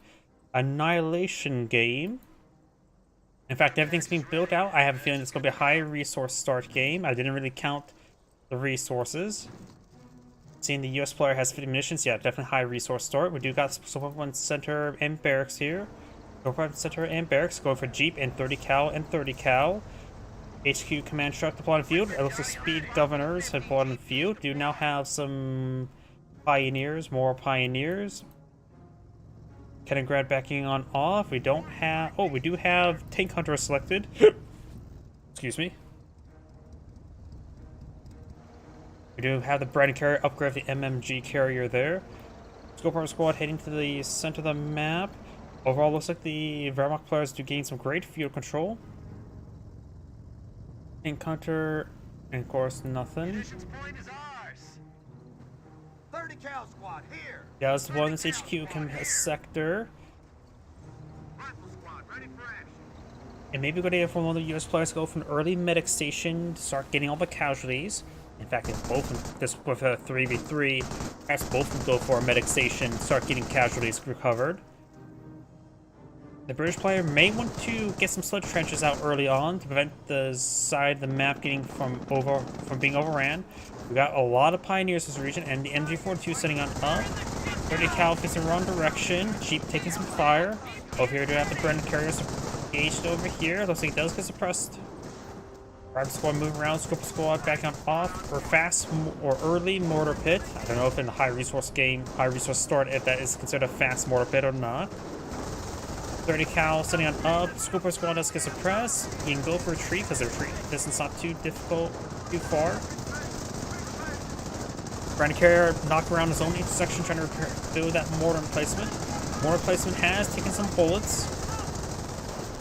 annihilation game. In fact, everything's being built out. I have a feeling it's going to be a high resource start game. I didn't really count the resources. Seeing the US player has 50 munitions, yeah, definitely high resource start. We do got support one center and barracks here. Support center and barracks going for Jeep and 30 cal and 30 cal. HQ command truck deployed in field. It looks like speed governors have deployed in field. Do now have some pioneers, more pioneers. Kaliningrad backing on off. We don't have. Oh, we do have tank hunter selected. Excuse me. We do have the Bradley carrier upgrade the MMG carrier there. Scope squad heading to the center of the map. Overall, looks like the Wehrmacht players do gain some great field control. Encounter, and of course, nothing. Point is ours. 30 cal squad here. Yeah, let's deploy this HQ sector. Rifle squad ready for action. And maybe go to from one of the US players go from an early medic station to start getting all the casualties. In fact, if both this with a 3v3, perhaps both can go for a medic station, start getting casualties recovered. The British player may want to get some sledge trenches out early on to prevent the side of the map getting from being overran. We got a lot of pioneers in this region, and the MG42 setting on up. 30 cal facing the wrong direction. Jeep taking some fire. Over here, we have the Brendan carriers engaged over here. Looks like it does get suppressed. Rifle squad moving around, scope squad back on off for fast or early mortar pit. I don't know if in the high resource game, high resource start, if that is considered a fast mortar pit or not. 30 cal setting on up. Scooper squad does get suppressed. You can go for retreat because the retreat distance not too difficult, too far. Brandon Carrier knocked around his own intersection trying to do that mortar emplacement. Mortar placement has taken some bullets.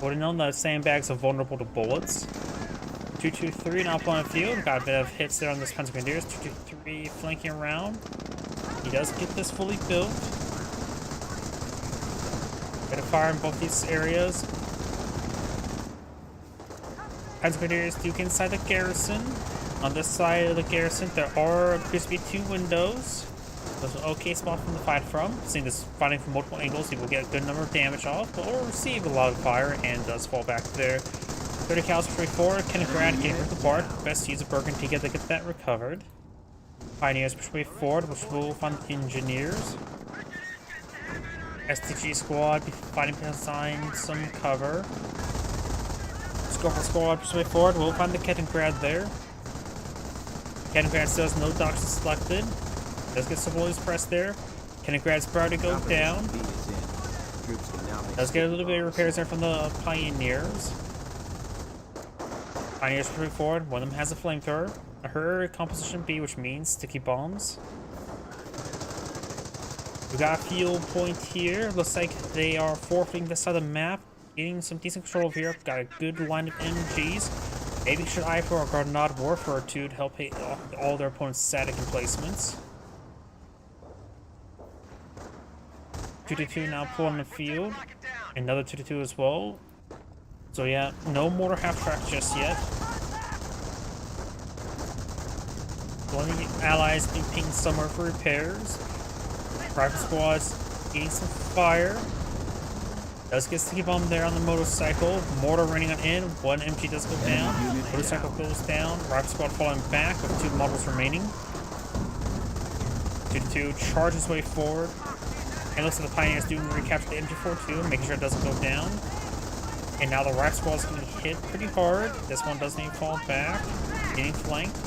Would have known that sandbags are vulnerable to bullets. 223 now on the field. Got a bit of hits there on the Spencer Grenadiers. 223 flanking around. He does get this fully built. Bit of fire in both these areas. Spencer Grenadiers do get inside the garrison. On this side of the garrison, there appears to be two windows. That's an okay spot from the fight from. Seeing this fighting from multiple angles, he will get a good number of damage off, but will receive a lot of fire and does fall back there. 30 cals for 4, Kaliningrad getting rid of the BART. Best use of Burgundy to get that recovered. Pioneers push way forward, which will fund engineers. STG squad be fighting behind some cover. Scoper squad push way forward, we'll find the Kaliningrad there. Kaliningrad still has no docks selected. Does get some bullets pressed there. Kaliningrad's about to go down. Does get a little bit of repairs there from the Pioneers. Pioneers pushing forward. One of them has a flamethrower. Her composition B, which means sticky bombs. We got a fuel point here. Looks like they are forfeiting this side of the map. Getting some decent control over here. Got a good line of MGs. Maybe should eye for a Grenade Warfare 2 to help hit all their opponent's static emplacements. 2-2 now pulling the field. Another 2-2 as well. So yeah, no mortar half track just yet. Plenty of allies being pinged somewhere for repairs. Rifle squads getting some fire. Does get sticky bomb there on the motorcycle. Mortar running on in. One MG does go down. Motorcycle goes down. Rifle squad falling back with 2 models remaining. 2-2 charges his way forward. And looks like the Pioneers do recapture the MG4 too, making sure it doesn't go down. And now the Rifle squad is getting hit pretty hard. This one doesn't even fall back. Getting flanked.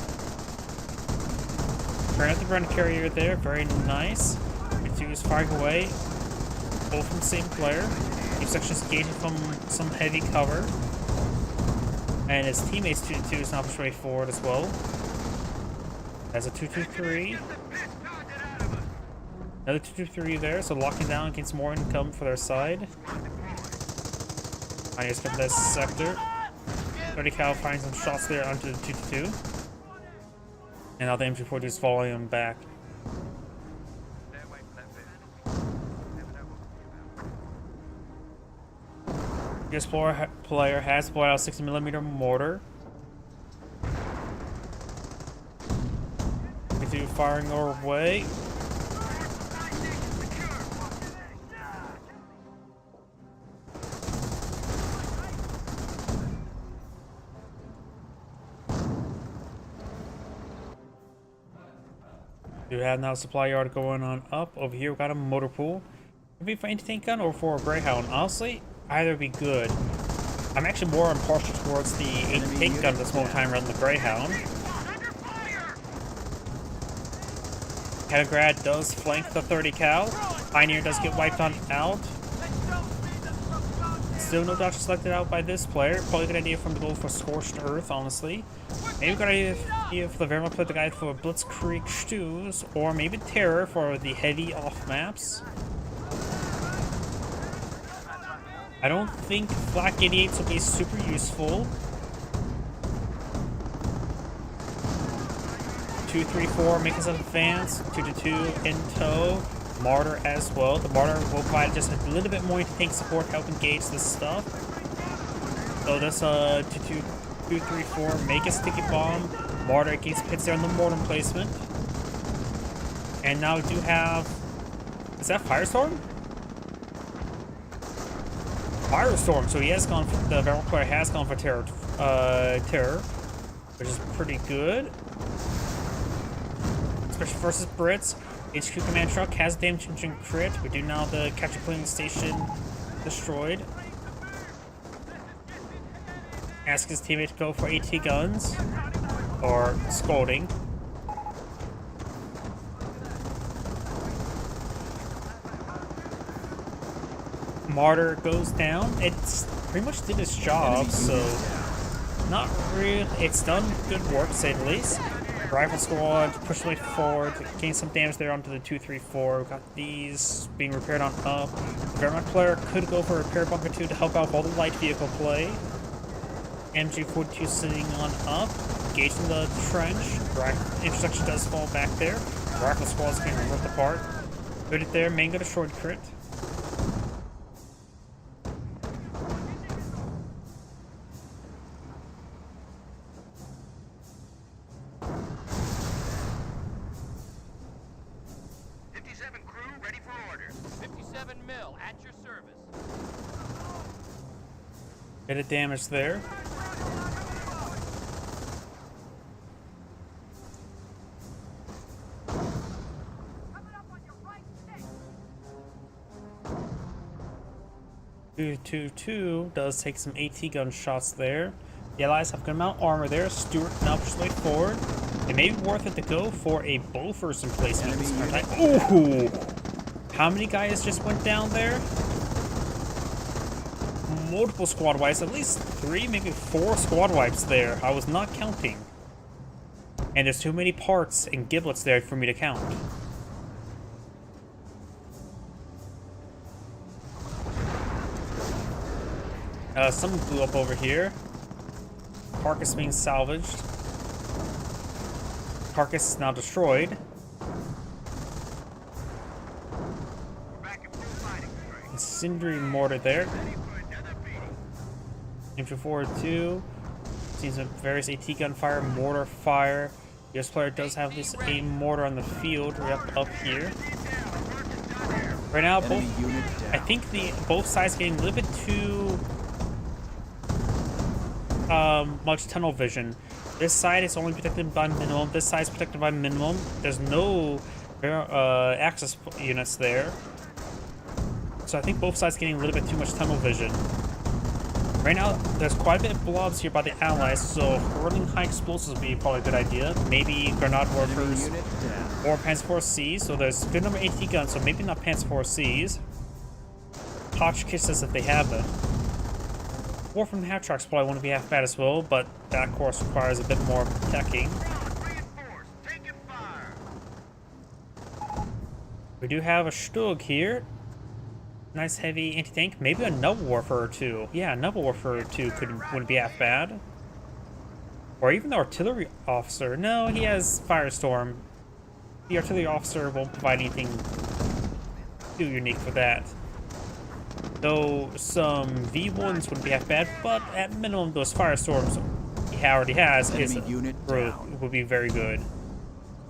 Turn out the ground carrier there. Very nice. 2-2 is firing away. Both from the same player. Team section's engaging from some heavy cover. And his teammates 2-2 is now pushing way forward as well. That's a 2-2-3. Another 2-2-3 there, so locking down against more income for their side. Pioneers cover this sector. 30 cal finds some shots there onto the 2-2. And now the MG40 is following him back. This player has pulled out a 60mm mortar. 2 firing our way. We have now a supply yard going on up. Over here we've got a motor pool. Could be for anti-tank gun or for a Greyhound. Honestly, either would be good. I'm actually more impartial towards the anti-tank gun this moment time rather than the Greyhound. Kaliningrad does flank the 30 cal. Pioneer does get wiped on out. Still no Dodge selected out by this player. Probably a good idea for him to go for Scorched Earth, honestly. Maybe a good idea for the Wehrmacht play the guy for Blitzkrieg Stews, or maybe Terror for the heavy off maps. I don't think Flak 88s will be super useful. 2-3-4 make his advance. 2-2 in tow. Martyr as well. The Martyr will provide just a little bit more tank support, help engage this stuff. So that's 2-3-4 make a sticky bomb. Martyr against pits there on the mortar placement. And now we do have, is that Firestorm? Firestorm. So he has gone for, the Barrel player has gone for Terror, which is pretty good. Especially versus Brits. HQ command truck has damage engine crit. We do now the capture plane station destroyed. Ask his teammate to go for AT guns or scolding. Martyr goes down. It's pretty much did its job, so not really. It's done good work, to say the least. Rifle squad push way forward, gain some damage there onto the 2-3-4. We've got these being repaired on up. The Wehrmacht player could go for repair bunker 2 to help out all the light vehicle play. MG42 sitting on up, engaging the trench. Intersection does fall back there. Rifle squad's getting ripped apart. Put it there, Mango destroyed crit. Bit of damage there. Two does take some AT gun shots there. The allies have good amount of armor there. Stuart now pushes way forward. It may be worth it to go for a Bofors emplacement. Ooh! How many guys just went down there? Multiple squad wipes, at least 3, maybe 4 squad wipes there. I was not counting. And there's too many parts and giblets there for me to count. Something blew up over here. Carcass being salvaged. Carcass is now destroyed. Incendiary mortar there. Infantry forward 2. Seeing some various AT gun fire, mortar fire. This player does have this a mortar on the field right up here. Right now, both Enemy unit down. I think both sides getting a little bit too much tunnel vision. This side is only protected by minimum. This side is protected by minimum. There's no access units there. So I think both sides getting a little bit too much tunnel vision. Right now, there's quite a bit of blobs here by the allies, so hurling high explosives would be probably a good idea. Maybe Grenade Enemy Warfers unit down. or Panzer IV Cs. So there's a good number of AT guns, so maybe not Panzer IV Cs. Hotchkisses if they have them. War from the half tracks probably wouldn't be half bad as well, but that of course requires a bit more teching. Reinforced. Taking fire. We do have a Stug here. Nice heavy anti-tank. Maybe a Noble Warfare or two. Yeah, a Noble Warfare or two wouldn't be half bad. Or even the artillery officer. No, he has Firestorm. The artillery officer won't provide anything too unique for that. Though some V1s wouldn't be half bad, but at minimum those Firestorms he already has Enemy unit down. would be very good.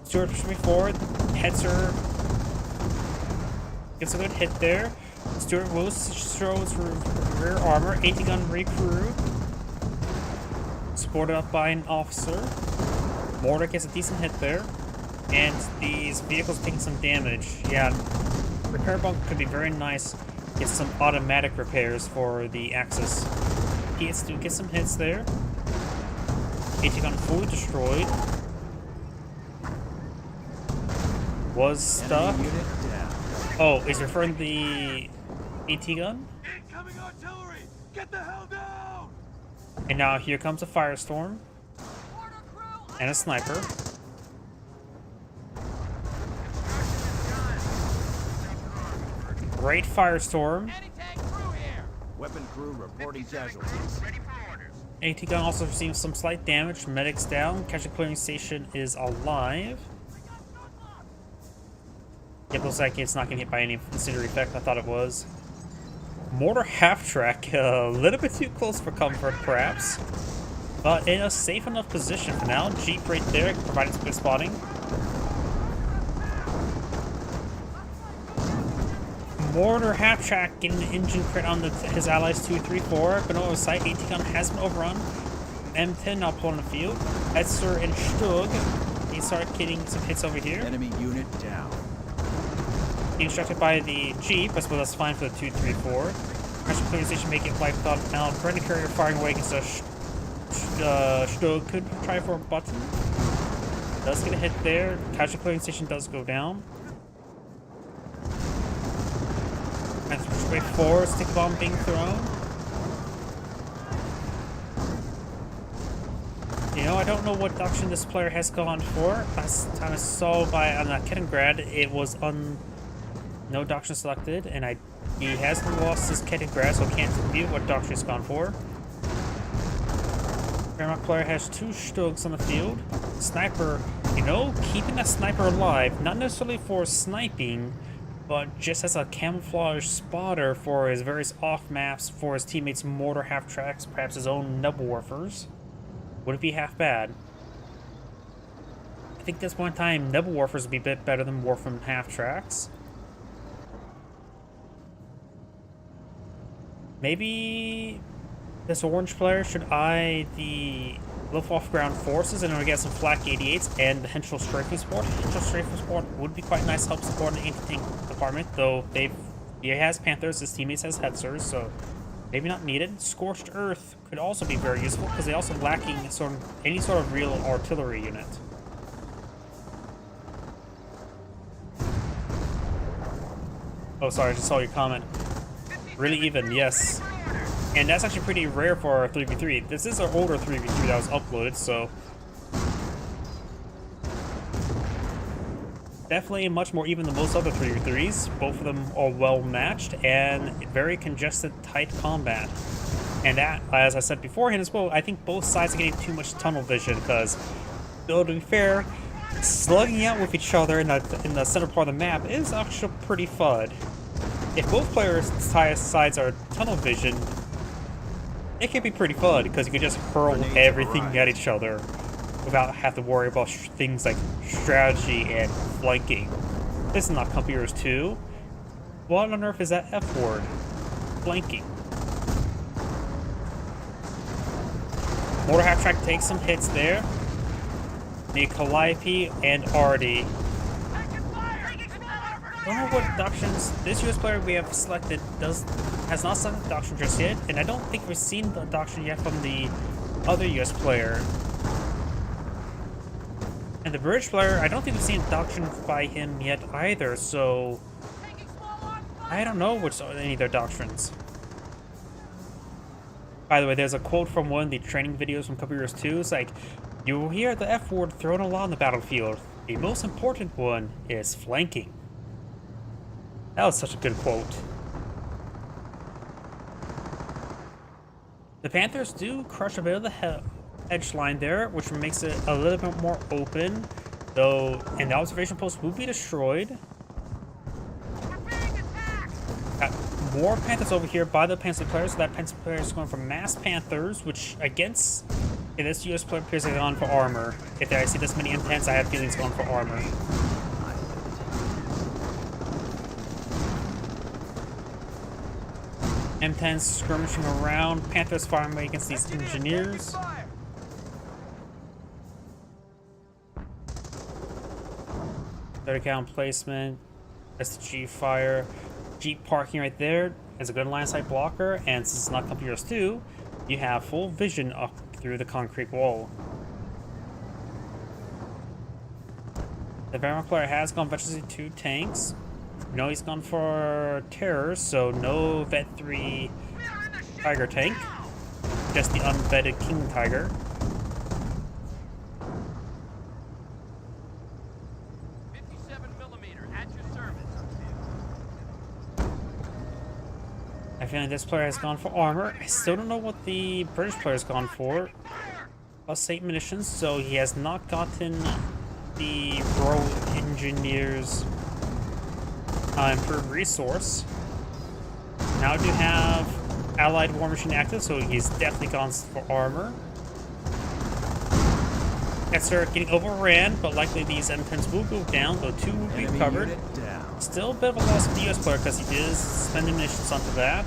Stuart pushing me forward. Hetzer gets a good hit there. Stuart will throws rear armor. 80 gun recruit. Supported up by an officer. Mortar gets a decent hit there. And these vehicles taking some damage. Yeah, repair bunk could be very nice. Get some automatic repairs for the Axis. He gets to get some hits there. 80 gun fully destroyed. Was stuck. Enemy unit down. Oh, is referring to the AT gun? Incoming artillery. Get the hell down. And now here comes a Firestorm. And a sniper. Great Firestorm. Anti-tank crew here. Weapon crew reporting casualties. Ready for orders. AT gun also receiving some slight damage. Medics down. Casualty clearing station is alive. Yep, looks like it's not getting hit by any incendiary effect. I thought it was. Mortar half track, a little bit too close for comfort, perhaps. But in a safe enough position for now. Jeep right there, providing some good spotting. Mortar half track getting an engine crit on his allies 2, 3, 4. Been over sight. AT gun has been overrun. M10 now pulling the field. Hetzer and Stug. They start getting some hits over here. Enemy unit down. Being distracted by the Jeep, I suppose that's fine for the 2, 3, 4. Pressure clearing station making it wiped out. Now, Brenda Carrier firing away against a Stug. Could try for a button. Does get a hit there. Casualty clearing station does go down. And way 4, stick bomb being thrown. You know, I don't know what doctrine this player has gone for. Last time I saw by Kettengrad, it was no doctrine selected, and he hasn't lost his Kettengrad, so I can't review what doctrine he's gone for. Paramount player has 2 Stugs on the field. Sniper, you know, keeping that sniper alive, not necessarily for sniping, but just as a camouflage spotter for his various off maps, for his teammates' mortar half tracks, perhaps his own Noble Warfers. Would it be half bad? I think at this point in time, Noble Warfers would be a bit better than Warframe half tracks. Maybe this orange player should eye the Luftwaffe ground forces and we get some flak 88s and the Henschel strafing support. Henschel strafing support would be quite nice help support in the anti-tank department, though he has Panthers, his teammates has Hetzers, so maybe not needed. Scorched Earth could also be very useful because they also lacking any sort of real artillery unit. Oh, sorry, I just saw your comment. Really even, yes. And that's actually pretty rare for our 3v3. This is our older 3v3 that was uploaded, so definitely much more even than most other 3v3s. Both of them are well matched and very congested, tight combat. And that, as I said beforehand as well, I think both sides are getting too much tunnel vision because, though to be fair, slugging out with each other in the center part of the map is actually pretty fun. If both players' sides are tunnel vision, it can be pretty fun because you can just hurl everything at each other. without having to worry about things like strategy and flanking. This is not Company Heroes 2. What on earth is that F word? Flanking. Mortar Half Track takes some hits there. The Calliope and Artie. I don't know what doctrines this US player we have selected has not selected the doctrine just yet, and I don't think we've seen the doctrine yet from the other US player. And the British player, I don't think we've seen a doctrine by him yet either, so I don't know which any of their doctrines. By the way, there's a quote from one of the training videos from Company Heroes 2. It's like, you will hear the F word thrown a lot on the battlefield. The most important one is flanking. That was such a good quote. The Panthers do crush a bit of the edge line there, which makes it a little bit more open, though, and the observation post will be destroyed. Got more Panthers over here by the Panther players, so that Panther player is going for mass Panthers, which against this US player appears to have gone for armor. If I see this many M10s, I have feelings going for armor. M10s skirmishing around, Panthers firing away against these engineers. 30 count placement, SG fire, Jeep parking right there is a good line of sight blocker, and since it's not Company Heroes 2, you have full vision up through the concrete wall. The Vanguard player has gone virtually 2 tanks. No, he's gone for terrors, so no Vet 3 Tiger tank, just the unvetted King Tiger. I feel like this player has gone for armor. I still don't know what the British player has gone for. Plus 8 munitions, so he has not gotten the Royal Engineers improved resource. Now I do have Allied War Machine active, so he's definitely gone for armor. They're getting overran, but likely these M10s will go down, though 2 will be covered. Still a bit of a loss for the US player because he is spending munitions onto that.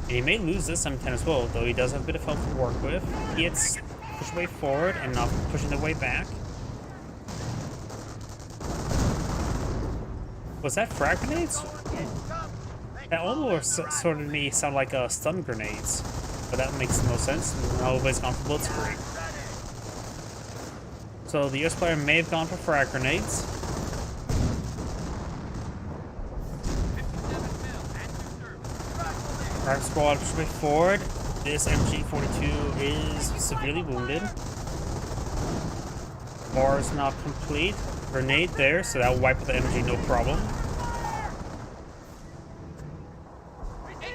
And he may lose this M10 as well, though he does have a bit of help to work with. He hits push way forward and not pushing the way back. Was that frag grenades? That almost sort of made me sound like stun grenades, but that makes no sense. Nobody's gone for blitzkrieg. So the US player may have gone for frag grenades. Frag squad push way forward. This MG42 is severely wounded. Bar is not complete. Grenade there, so that will wipe out the energy, no problem.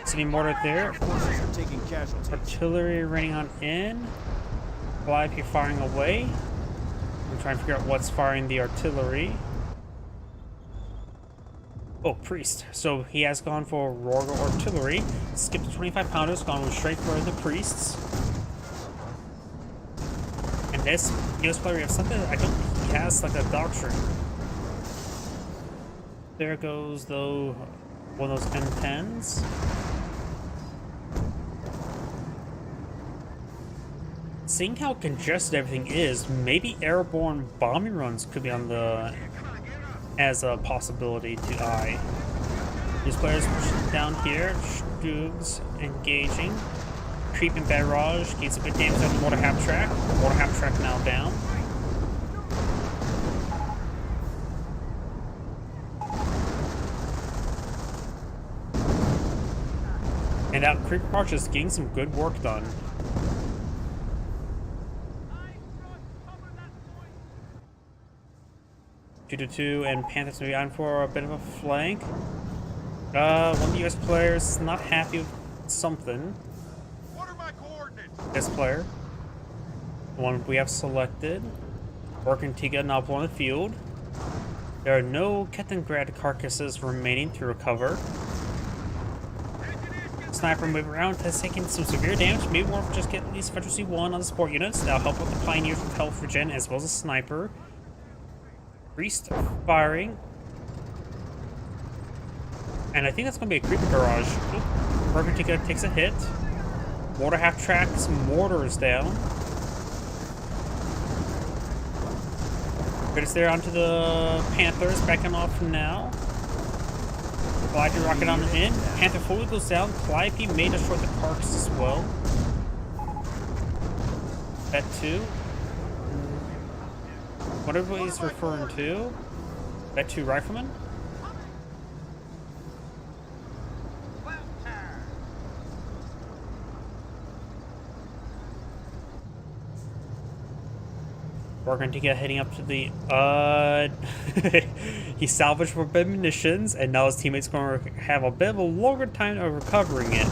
City mortar there. Taking casualties. Artillery raining on in. Calliope firing away. I'm trying to figure out what's firing the artillery. Oh, Priest. So he has gone for Rorgo artillery. Skipped the 25 pounders, gone straight for the Priests. And this US player, we have something I don't think he has, like a doctrine. There goes, though, one of those M10s. Seeing how congested everything is, maybe airborne bombing runs could be on the as a possibility to eye. These players pushing down here, Stoogs engaging, creeping barrage, gains a bit damage on the mortar half track. Mortar half track now down. And that creeper march is getting some good work done. Two to 2, and Panthers will be on for a bit of a flank. One of the US players is not happy with something. What are my coordinates? This player. The one we have selected. Working Tiga now on the field. There are no Kettengrad carcasses remaining to recover. sniper moving around, has taken some severe damage. Maybe more just get at least Federacy 1 on the support units. That'll help with the Pioneers with health regen as well as a sniper. Priest firing. And I think that's going to be a creeper barrage. Bergantica takes a hit. Mortar half tracks, mortars down. Critters there onto the Panthers, backing off now. Calliope rocket on in. Panther fully goes down. Calliope may destroy the carcass as well. That too. Whatever he's referring to. That two riflemen. We're going to get heading up to the, he salvaged for bit munitions, and now his teammate's going to have a bit of a longer time of recovering it.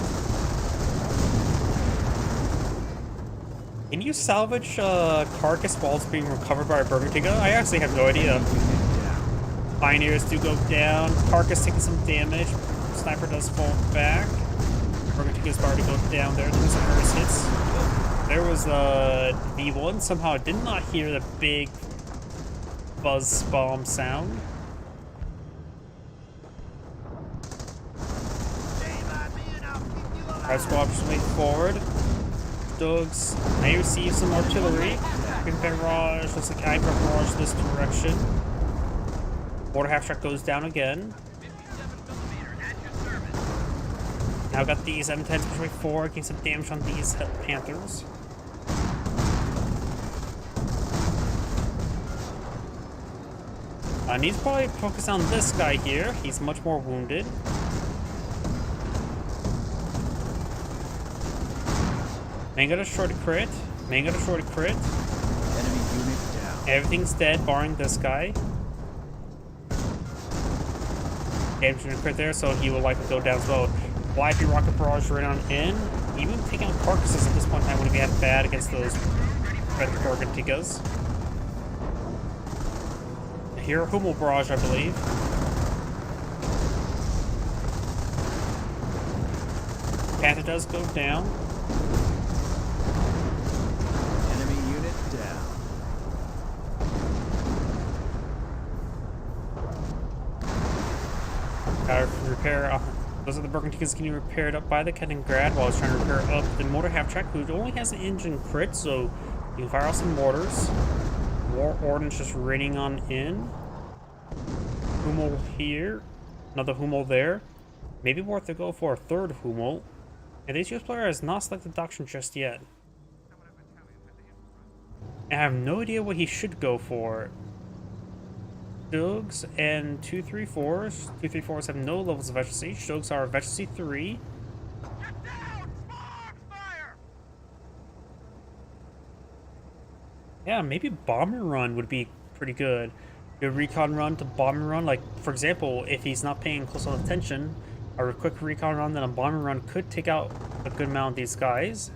Can you salvage carcass while it's being recovered by a Bergantica? I actually have no idea. Pioneers do go down, carcass taking some damage, sniper does fall back. Bergantica's about to go down there, doing some various hits. There was V1 somehow did not hear the big buzz bomb sound. Our squad is moving forward. Dogs may receive some artillery. Barrage, looks like I barrage this direction. Mortar half track goes down again. Now got these M10s pushing forward, getting some damage on these Panthers. I need to probably focus on this guy here. He's much more wounded. Mango destroyed a crit. Mango destroyed a crit. Enemy unit down. Everything's dead, barring this guy. Damage and a crit there, so he will likely go down as well. Calliope rocket barrage right on in. Even taking out carcasses at this point in time wouldn't be that bad against those red Berganticas. Here, Hummel barrage, I believe. Panther does go down. Enemy unit down. Gotta repair. Those are the Berganticas getting repaired up by the Kaliningrad while he's trying to repair up the mortar half track, who only has an engine crit, so you can fire off some mortars. More ordnance just raining on in. Hummel here. Another Hummel there. Maybe worth to go for a third Hummel. And this US player has not selected Doctrine just yet. I have no idea what he should go for. Dogs and 234s. 234s have no levels of efficiency. Dogs are efficiency 3. Get down! Spark fire! Yeah, maybe bomber run would be pretty good. A recon run to bomber run, like for example, if he's not paying close enough attention, a quick recon run, then a bomber run could take out a good amount of these guys.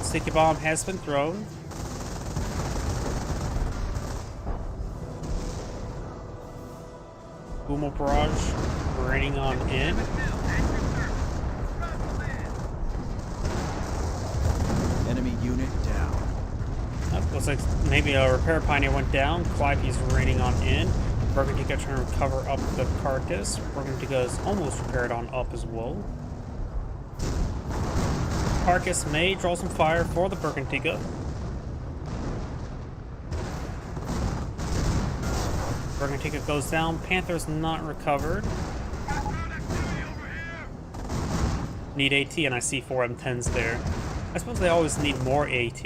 Sticky bomb has been thrown. Hummel barrage raining on in. Enemy unit down. Looks like maybe a repair pioneer went down. Calliope's raining on in. Bergantica trying to recover up the carcass. Bergantica is almost repaired on up as well. Carcass may draw some fire for the Bergantica. Bergantica goes down. Panther's not recovered. Need AT, and I see 4 M10s there. I suppose they always need more AT.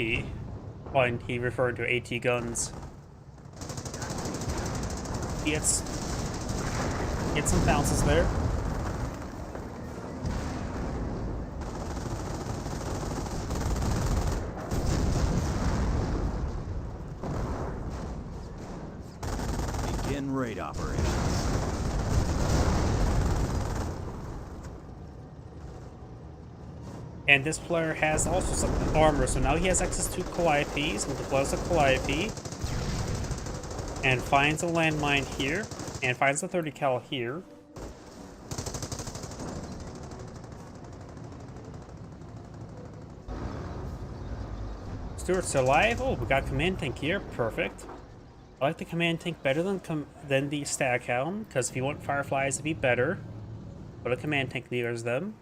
When he referred to AT guns. He gets some bounces there. Begin raid operations. 3, 2, 1. And this player has also some armor, so now he has access to Calliopes, and deploys a Calliope. And finds a landmine here, and finds a 30 cal here. Stuart's alive. Oh, we got command tank here. Perfect. I like the command tank better than the Staghound, because if you want Fireflies to be better, put a command tank near them.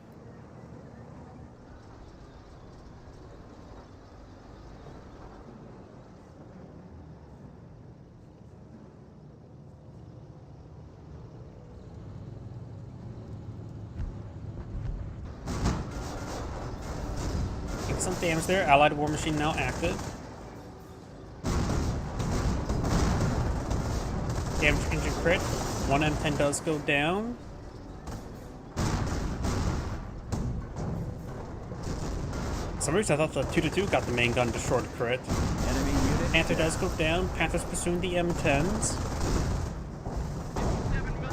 Take some damage there. Allied War Machine now active. Damage engine crit. 1 M10 does go down. For some reason I thought the 2-2 got the main gun destroyed crit. Enemy unit. Panther does go down. Panther's pursuing the M10s.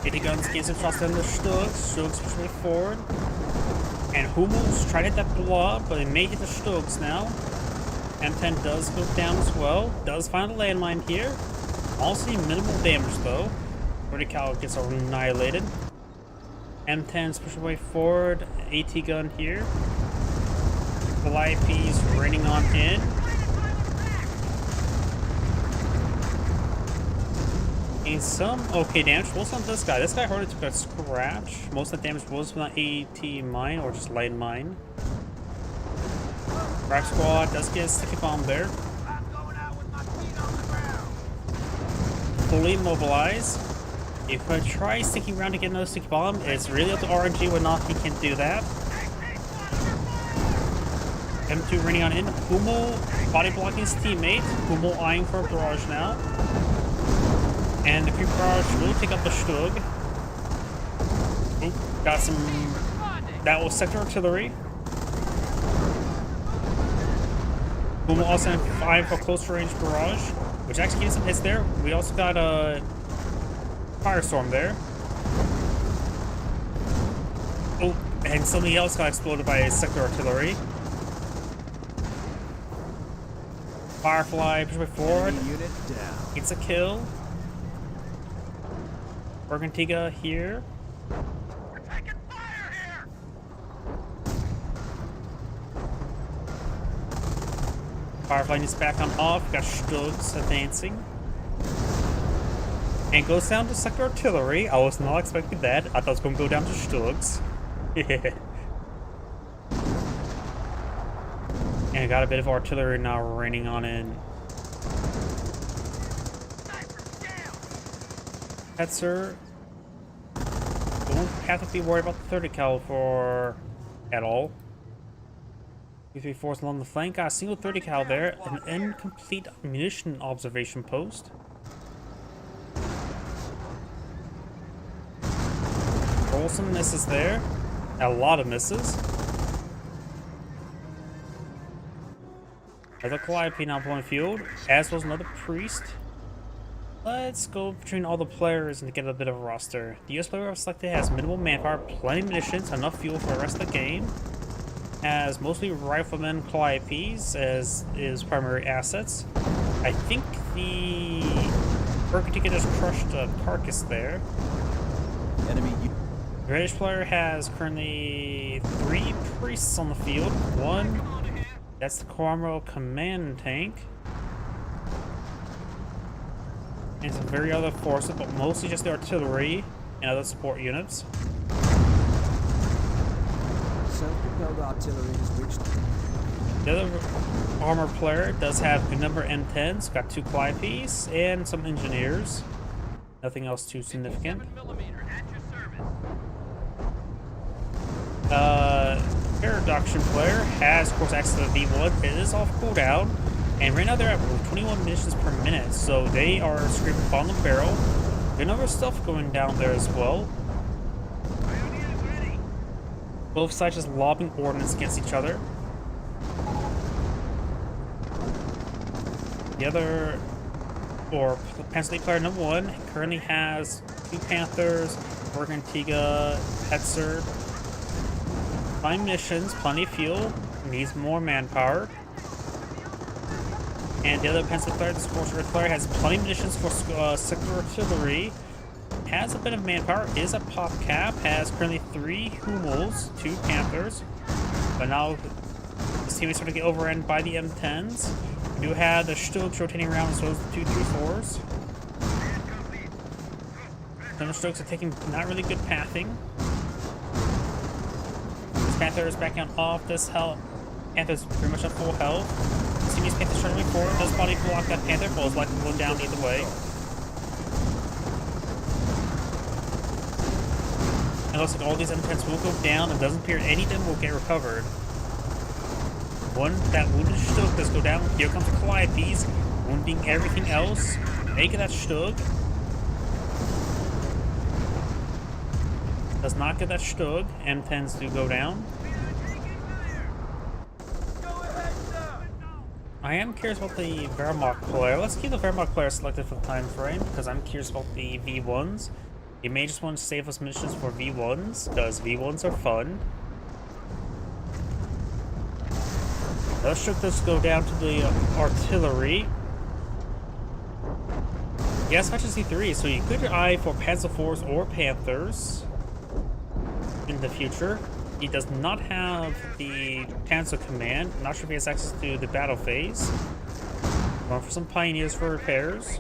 80 guns gains some shots down the Stugs. Stugs push way forward. And Hummels tried to hit that blob, but it may hit the Stugs now. M10 does go down as well. Does find a landmine here. Also minimal damage though. 30 cal gets annihilated. M10's push way forward. AT gun here. Calliopes raining on in. And some okay damage. Most on this guy. This guy hardly took a scratch. Most of the damage was from the AT mine or just light mine. Crack squad does get a sticky bomb there. Fully immobilized. If I try sticking around to get another sticky bomb, it's really up to RNG whether or not he can do that. M2 running on in. Hummel body blocking his teammate. Hummel eyeing for a barrage now. And the creep barrage will take up the Stug. Oop, got some. That was sector artillery. Hummel also eyeing for close range barrage, which actually gets some hits there. We also got a firestorm there. Oh, and something else got exploded by sector artillery. Firefly push way forward. Enemy unit down. Gets a kill. Bergantiga here. We're taking fire here! Firefly is back on off. Got Stugs advancing. And goes down to sector artillery. I was not expecting that. I thought it was going to go down to Stugs. And got a bit of artillery now raining on in. Hetzer don't have to be worried about the 30 cal for at all. 334 along the flank, got a single 30 cal there, an incomplete munition observation post. Roll some misses there, a lot of misses. Another Calliope now blowing field, as was another priest. Let's go between all the players and get a bit of a roster. The US player I've selected has minimal manpower, plenty of munitions, enough fuel for the rest of the game. Has mostly riflemen, Calliopes as his primary assets. I think the Bergantiga just crushed a carcass there. Enemy The British player has currently 3 priests on the field. One, that's the Coromro command tank. And some very other forces, but mostly just the artillery and other support units. self-propelled artillery has reached. The other armor player does have a good number of M10s, got 2 Calliopes, and some engineers. Nothing else too significant. Paradoxian player has, of course, access to the V1. It is off cooldown, and right now they're at 21 munitions per minute, so they are screaming bottom of the barrel. Good number of stuff going down there as well. Both sides just lobbing ordnance against each other. The other, or Panther player number 1, currently has 2 Panthers, Bergantiga, Hetzer. Plenty of munitions, plenty of fuel, needs more manpower. And the other pencil player, the Scorcher player, has plenty of munitions for sector artillery. Has a bit of manpower, is a pop cap, has currently 3 Hummels, 2 Panthers. But now this team is starting to get overrun by the M10s. We do have the Stugs rotating around as well as the 234s. Some of the Stugs are taking not really good pathing. This Panther is backing off this health. Panther's pretty much at full health. See these Panthers trying to move forward. Does body block that Panther, but is likely to go down either way. It looks like all these M10s will go down, and it doesn't appear any of them will get recovered. That wounded Stug does go down. Here comes the Calliopes, wounding everything else. Make that Stug. Does not get that Stug. M10s do go down. I am curious about the Wehrmacht player. Let's keep the Wehrmacht player selected for the time frame, because I'm curious about the V1s. You may just want to save us missions for V1s, because V1s are fun. Let's try this go down to the artillery. Yes, matches C3, so you could eye for Panzer IVs or Panthers in the future. He does not have the Panzer Command. I'm not sure if he has access to the battle phase. Going for some Pioneers for repairs.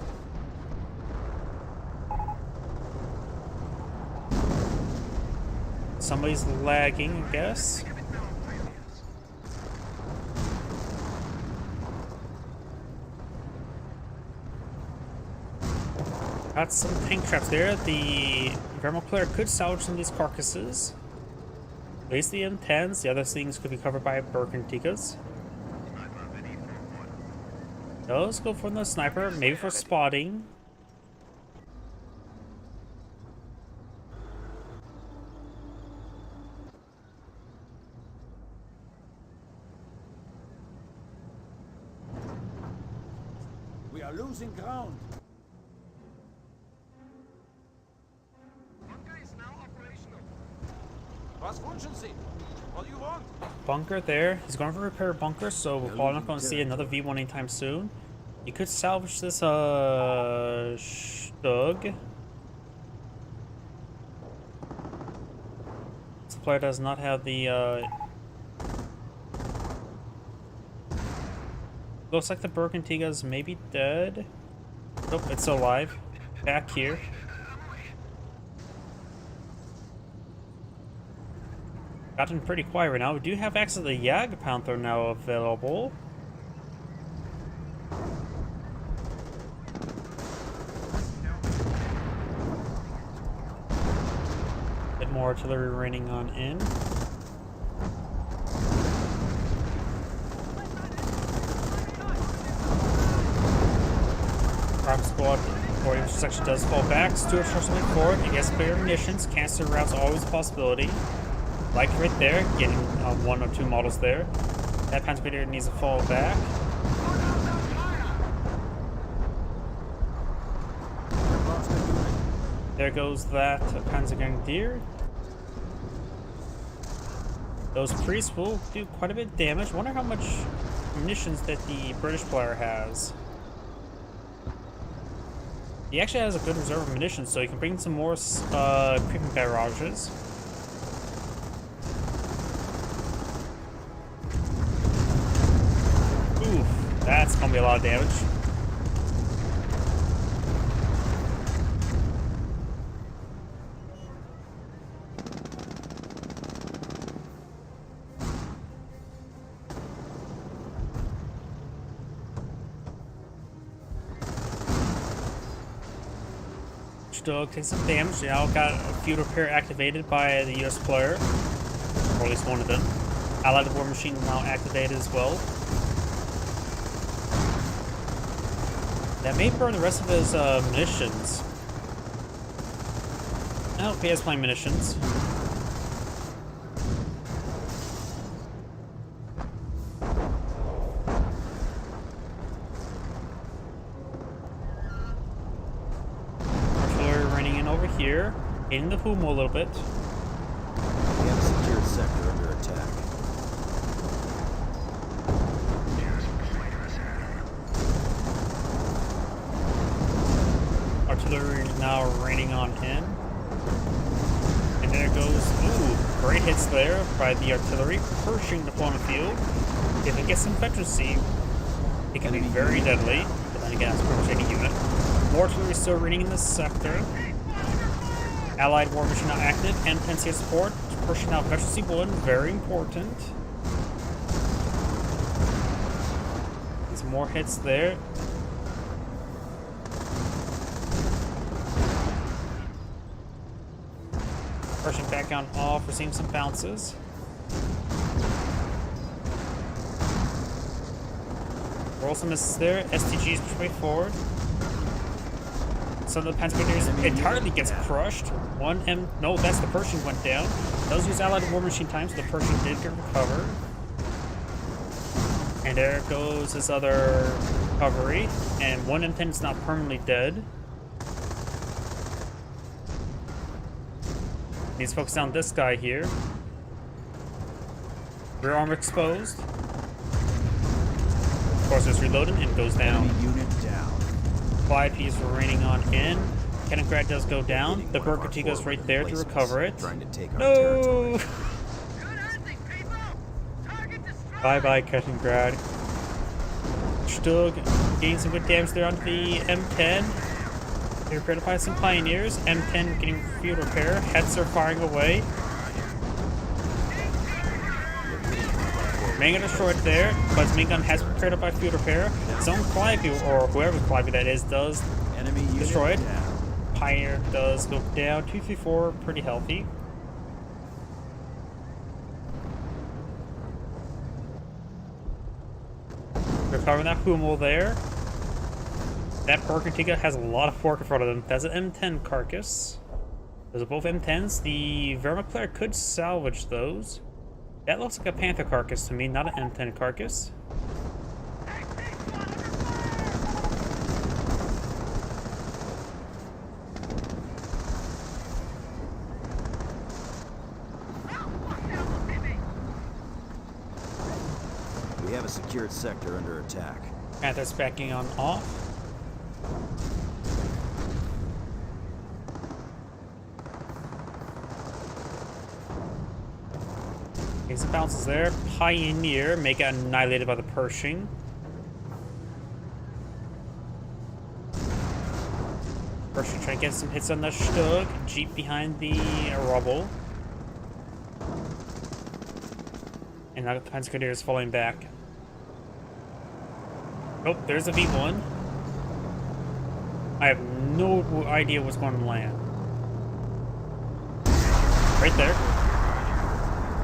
Somebody's lagging, I guess. Got some tank traps there. The Wehrmacht player could salvage some of these carcasses. At least the M10s. The other things could be covered by Berkentikas. Let's go for the sniper, maybe for spotting. We are losing ground. What do you want? Bunker there. He's going for repair bunker, so we're probably not going to see another V1 anytime soon. You could salvage this Stug. This player does not have the looks like the Berkentiga's maybe dead. Nope, it's still alive. Back here. Gotten pretty quiet right now. We do have access to the Jagdpanther now available. Bit more artillery raining on in. Prime squad or intersection does fall back. Stuart starts to move forward. He gets clear munitions. Cancer routes always a possibility. Like right there, getting 1 or 2 models there. That Panzer Grenadier needs to fall back. There goes that Panzer Grenadier. Those priests will do quite a bit of damage. Wonder how much munitions that the British player has. He actually has a good reserve of munitions, so you can bring some more creeping barrages. That's gonna be a lot of damage. Stug takes some damage. Now got a field repair activated by the US player, or at least one of them. Allied War Machine now activated as well. That may burn the rest of his munitions. I hope he has plenty of munitions. Artillery running in over here, hitting the Humo a little bit. We have a secured sector under attack. Artillery now raining on in. And there it goes. Ooh, great hits there by the artillery, Pershing deploying the field. If it gets some veterancy, it can be very deadly. But then again, it's pretty much any unit. More artillery still raining in this sector. Allied war machine now active. M10 support. Pershing now veterancy 1, very important. Some more hits there. Pershing back on off, receiving some bounces. Roll some misses there. STGs push way forward. Some of the Panzergrenadiers entirely gets crushed. No, that's the Pershing went down. Those use Allied war machine times, so the Pershing did get recovered. And there goes his other recovery. And one M10 is not permanently dead. Needs to focus on this guy here. Rear armor exposed. Of course, it's reloading and goes down. Enemy unit down. YP is raining on in. Kaliningrad does go down. The Burgundy goes right there to recover it. Trying to take our No! territory. Good hunting, people! Target destroyed! Bye-bye, Kaliningrad. Stug getting some good damage there onto the M10. They repaired by some Pioneers. M10 getting field repair. Hetzer firing away. Main gun destroyed there, but his main gun has been repaired by field repair. His own Calliope, or whoever Calliope that is, does Enemy unit destroy it. down. Pioneer does go down. 234, pretty healthy. Recovering that Hummel there. That Bergantiga has a lot of work in front of them. That's an M10 carcass. Those are both M10s. The Wehrmacht player could salvage those. That looks like a Panther carcass to me, not an M10 carcass. We have a secured sector under attack. Panther's backing on off. Okay, some bounces there. Pioneer may get annihilated by the Pershing. Pershing trying to get some hits on the Stug. Jeep behind the rubble. And now the Panzergrenadier is falling back. Oh, there's a V1. I have no idea what's going to land. Right there.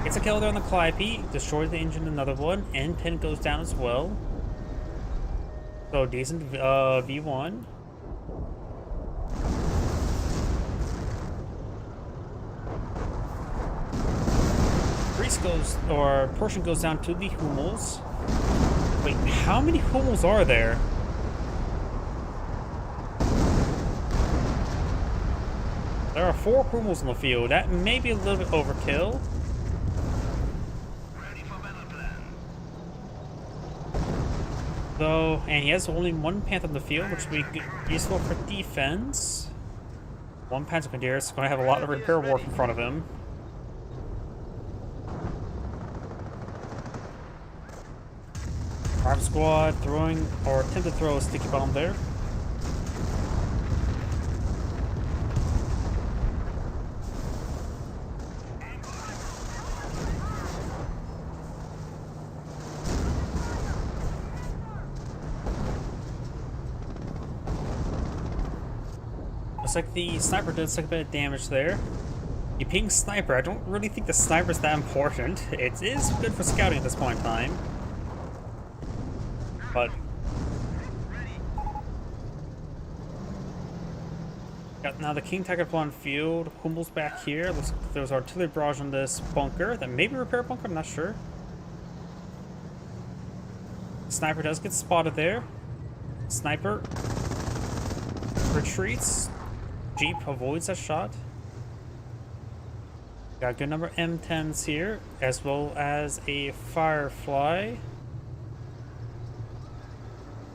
Gets a kill there on the Calliope. Destroys the engine, another one. N10 goes down as well. So decent V1. Priest goes, or Pershing goes down to the Hummels. Wait, how many Hummels are there? There are 4 Hummels in the field. That may be a little bit overkill. Ready for battle plan. Though, and he has only 1 Panther in the field, which will be useful for defense. 1 Panzergrenadier is going to have a lot of repair work in front of him. Arm squad throwing, or attempted to throw a sticky bomb there. Looks like the sniper did take a bit of damage there. The ping sniper, I don't really think the sniper's that important. It is good for scouting at this point in time. But got now the King Tiger on field. Hummel's back here. Looks like there's artillery barrage on this bunker. That may be a repair bunker, I'm not sure. Sniper does get spotted there. Sniper retreats. Jeep avoids that shot. Got a good number of M10s here, as well as a Firefly.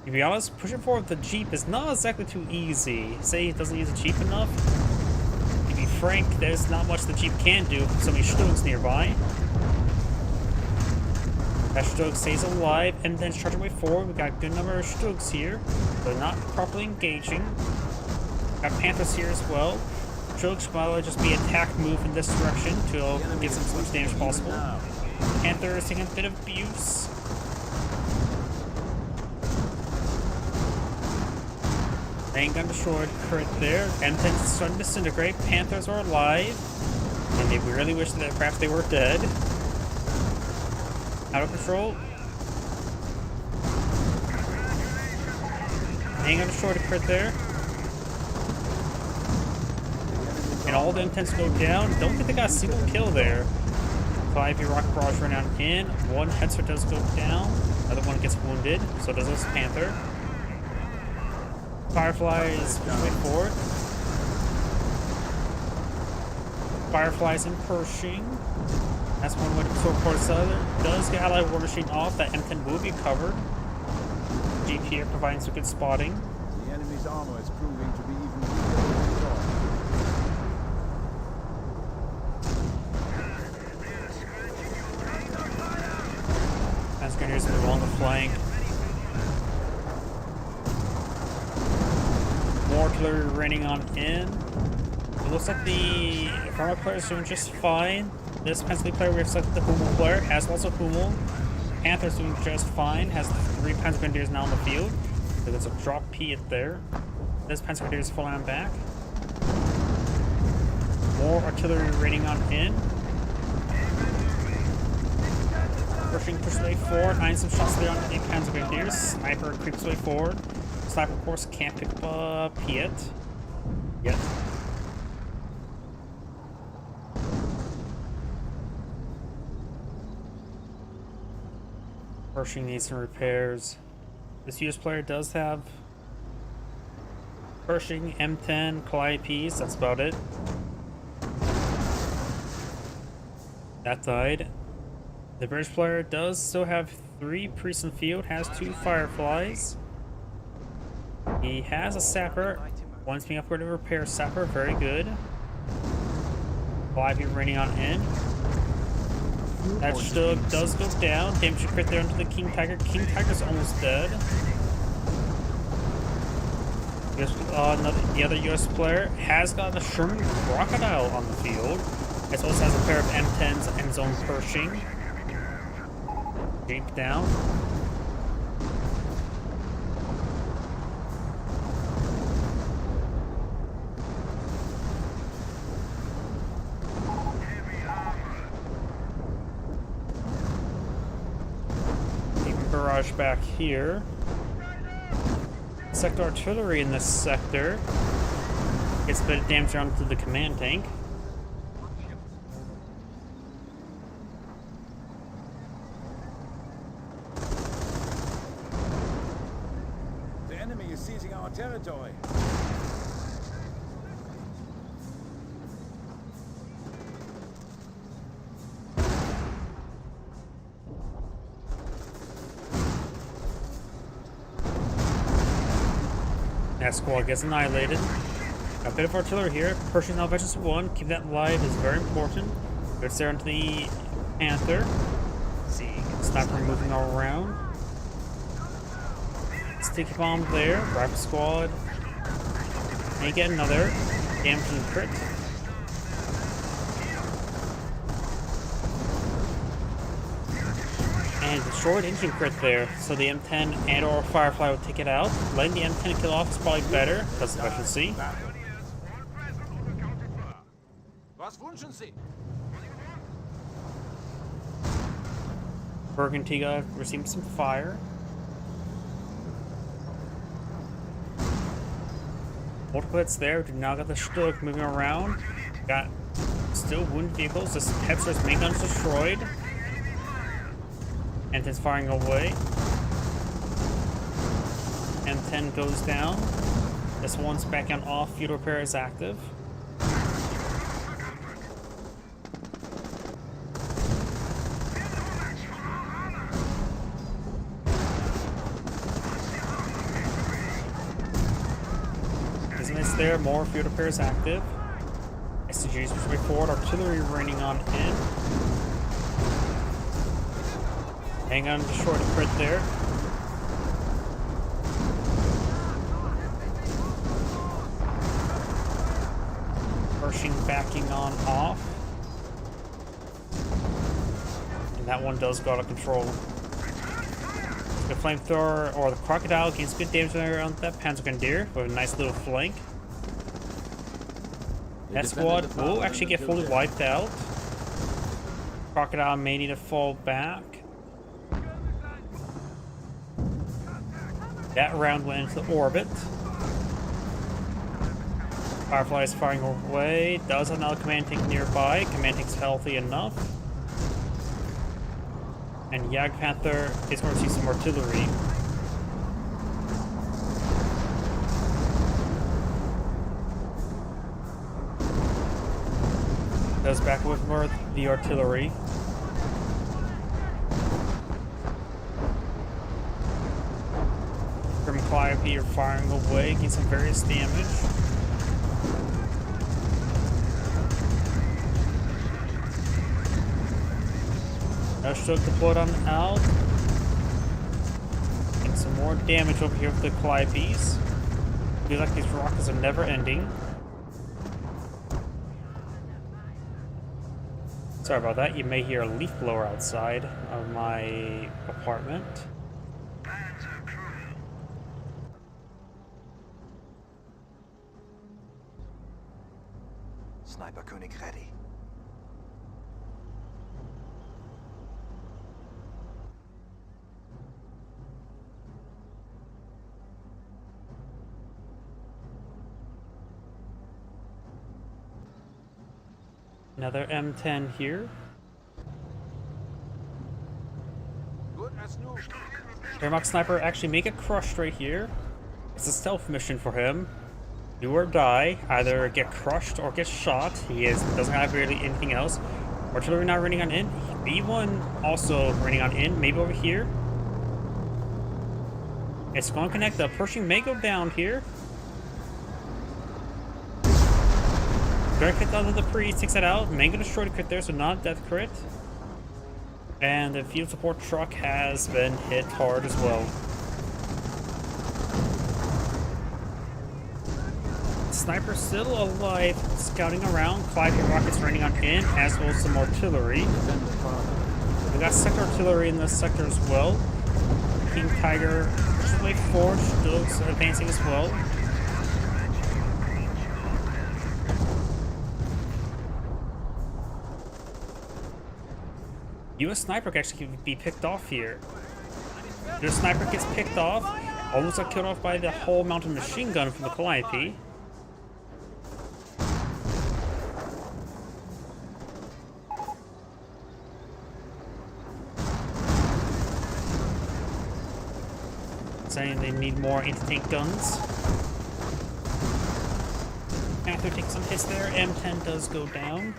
To be honest, pushing forward the Jeep is not exactly too easy. Say he doesn't use a Jeep enough. To be frank, there's not much the Jeep can do with so many Stugs nearby. That Stug stays alive, and then charging way forward. We got a good number of Stugs here. They're not properly engaging. Got Panthers here as well. Stugs might just be attack move in this direction to get some as much damage possible. Panther is taking a bit of abuse. Main gun destroyed, crit there. M10's starting to disintegrate. Panthers are alive. And they really wish that perhaps they were dead. Out of control. Main gun destroyed, a crit there. And all the M10s go down. Don't think they got a single kill there. 5 rocket barrage run out in. One Hetzer does go down. Another one gets wounded. So does this Panther. Firefly is pushing forward. Firefly's in Pershing. That's one way to support the other. Does get Allied War Machine off. That M10 will be covered. Jeep here providing some good spotting. The enemy's armor is proving to be even weaker than we thought. That's Grenadiers move along the flank. More artillery raining on in. It looks like the Farmer player is doing just fine. This Pennsylvania player, we have selected the Hummel player, has also Hummel. Panther's doing just fine, has 3 Panzer Grenadiers now on the field. So there's a drop P it there. This Panzer Grenadier is falling on back. More artillery raining on in. Pushing way forward, eyeing some shots there on the Panzer Grenadiers. Sniper creeps way forward. Sniper, of course, can't pick up Piet yet. Pershing needs some repairs. This US player does have Pershing, M10, Calliope's, that's about it. That died. The British player does still have 3 priests in the field, has 2 Fireflies. He has a Sapper. One's being upgraded to repair Sapper, very good. 5 raining on in. That Stug does go down. Damage crit there onto the King Tiger. King Tiger's almost dead. The other US player has got a Sherman Crocodile on the field, as well as has a pair of M10s and his own Pershing. Jeep down. Barrage back here. Sector artillery in this sector gets a bit of damage onto the command tank. The enemy is seizing our territory. That squad gets annihilated. A bit of artillery here. Pershing now ventures 1. Keep that alive is very important. Gets there into the Panther. Sniper moving all around. Sticky bomb there. Rapid squad. May get another. Damaging crit. And destroyed engine crit there, so the M10 and or Firefly will take it out. Letting the M10 kill off is probably better, because of efficiency. Bergantiga receiving some fire. Multiple hits there, do not got the Stug moving around. Got still wounded vehicles, this Hetzer's main gun's destroyed. M10's firing away. M10 goes down. This one's back on off. Field repair is active. there, more field repairs active. SCGs push way forward, artillery raining on in. Hang on, destroy the crit there. Pershing backing on off. And that one does go out of control. The flamethrower or the crocodile gains good damage around that Panzergrenadier with a nice little flank. That squad will actually get fully wiped out. Crocodile may need to fall back. That round went into orbit. Firefly is firing away. Does have another command tank nearby. Command tank's healthy enough. And Jagdpanther is going to see some artillery. Does back with more the artillery. Grim Calliope are firing away, getting some various damage. Now Shug deployed on out. Getting some more damage over here with the Calliopes. Feels like these rockets are never ending. Sorry about that, you may hear a leaf blower outside of my apartment. Sniper König ready. Another M10 here. Wehrmacht Sniper actually may get crushed right here. It's a stealth mission for him. Do or die. Either get crushed or get shot. Doesn't have really anything else. Artillery not running on in. B1 also running on in. Maybe over here. It's going to connect. The Pershing may go down here. Direct hit onto the priest, takes that out. May go destroy the crit there, so not death crit. And the field support truck has been hit hard as well. Sniper still alive, scouting around. Clive rockets raining on in, as well as some artillery. We got sector artillery in this sector as well. King Tiger pushes way forward, still advancing as well. US Sniper can actually be picked off here. US Sniper gets picked off, almost got killed off by the whole mounted machine gun from the Calliope. Saying they need more anti-tank guns. Panther takes some hits there. M10 does go down.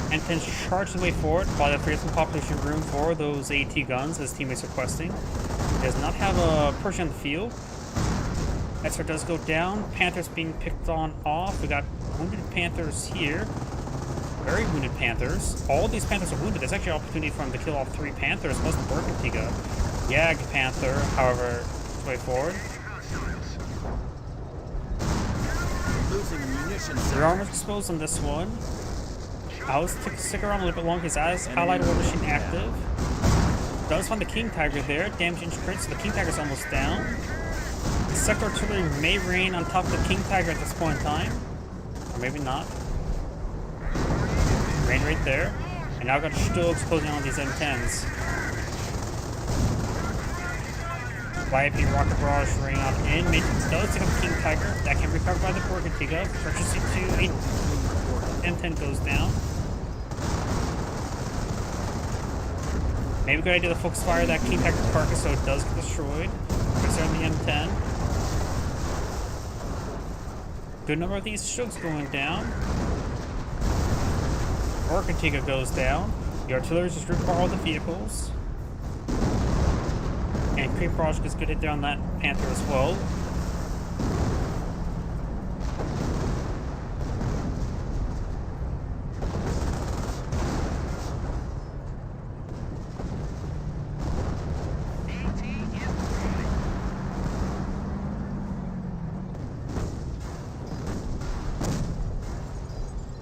M10's charged the way forward, while there is some population room for those AT guns his teammates are requesting. He does not have a Pershing on the field. Extra does go down. Panthers being picked on off. We got wounded Panthers here. Very wounded Panthers. All these Panthers are wounded. There's actually an opportunity for him to kill off 3 Panthers, plus the Bergantiga. Jagdpanther, however, way forward. Losing munitions. Their armor's exposed on this one. I'll stick around a little bit longer. His allied war machine active. Does find the King Tiger there. Damage inch crit, so the King Tiger's almost down. The sector artillery may rain on top of the King Tiger at this point in time. Or maybe not. Rain right there. And now I've got Stugs closing on these M10s. Calliope rocket barrage raining on in. Does take up the King Tiger. That can be recovered by the Bergantiga. Stretches to 8. M10 goes down. Maybe a good idea to focus fire that King Tiger carcass so it does get destroyed. Focus on the M10. Good number of these Shugs going down. Bergantiga goes down. The artillery just rip apart all the vehicles. And Creep Barrage gets good hit there on that Panther as well.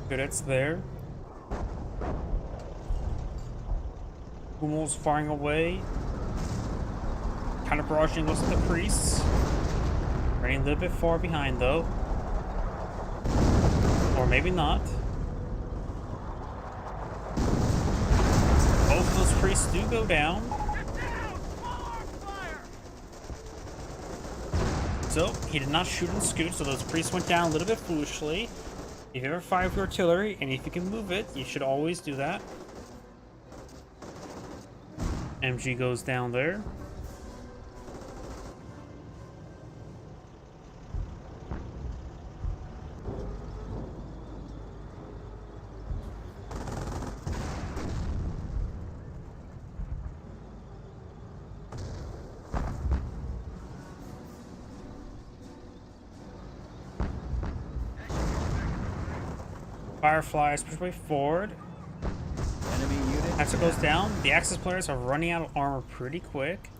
Good hits there. Hummel's firing away. Kind of barraging most of the priests. Running a little bit far behind though. Or maybe not. Both of those priests do go down. So, he did not shoot and scoot, so those priests went down a little bit foolishly. If you ever fire with your artillery, and if you can move it, you should always do that. MG goes down there. Fireflies push way forward. Enemy unit. Axis goes down. The Axis players are running out of armor pretty quick.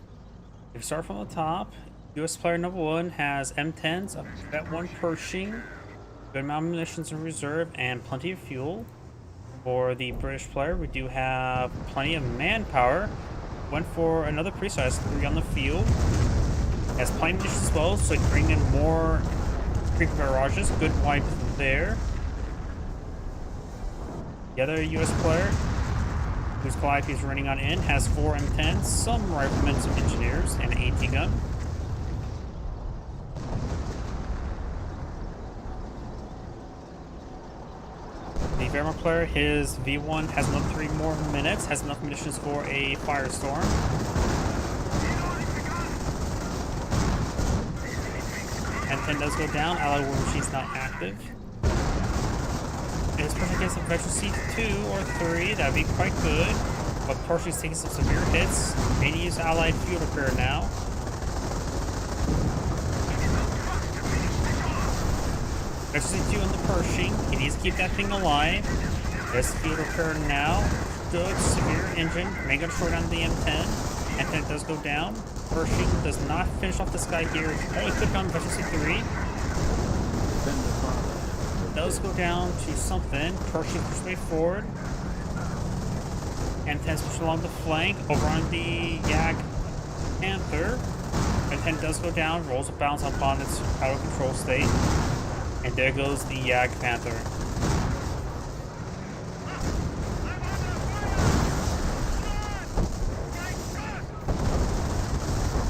If you start from the top, US player number 1 has M10s, a Vet 1 Pershing, good amount of munitions in reserve, and plenty of fuel. For the British player, we do have plenty of manpower. Went for another priest, so has 3 on the field. Has plenty of munitions as well, so he can bring in more creeping barrages. Good wipe there. The other US player, whose Calliope is running on in, has 4 M10s, some riflemen, some engineers, and an AT gun. The Wehrmacht player, his V1 has another 3 more minutes, has enough munitions for a firestorm. M10 does go down, Allied War Machine's not active. This person gets a Veteran C2 or 3, that'd be quite good. But Pershing's taking some severe hits. May need to use Allied field repair now. Veteran C2 on the Pershing. He needs to keep that thing alive. This field repair now. Good, severe engine. May go short on the M10. M10 does go down. Pershing does not finish off this guy here. Only click on Veteran C3. Does go down to something. Pershing pushes way forward. M10's push along the flank. Over on the Yag Panther. M10 does go down. Rolls a bounce upon its out of control state. And there goes the Yag Panther.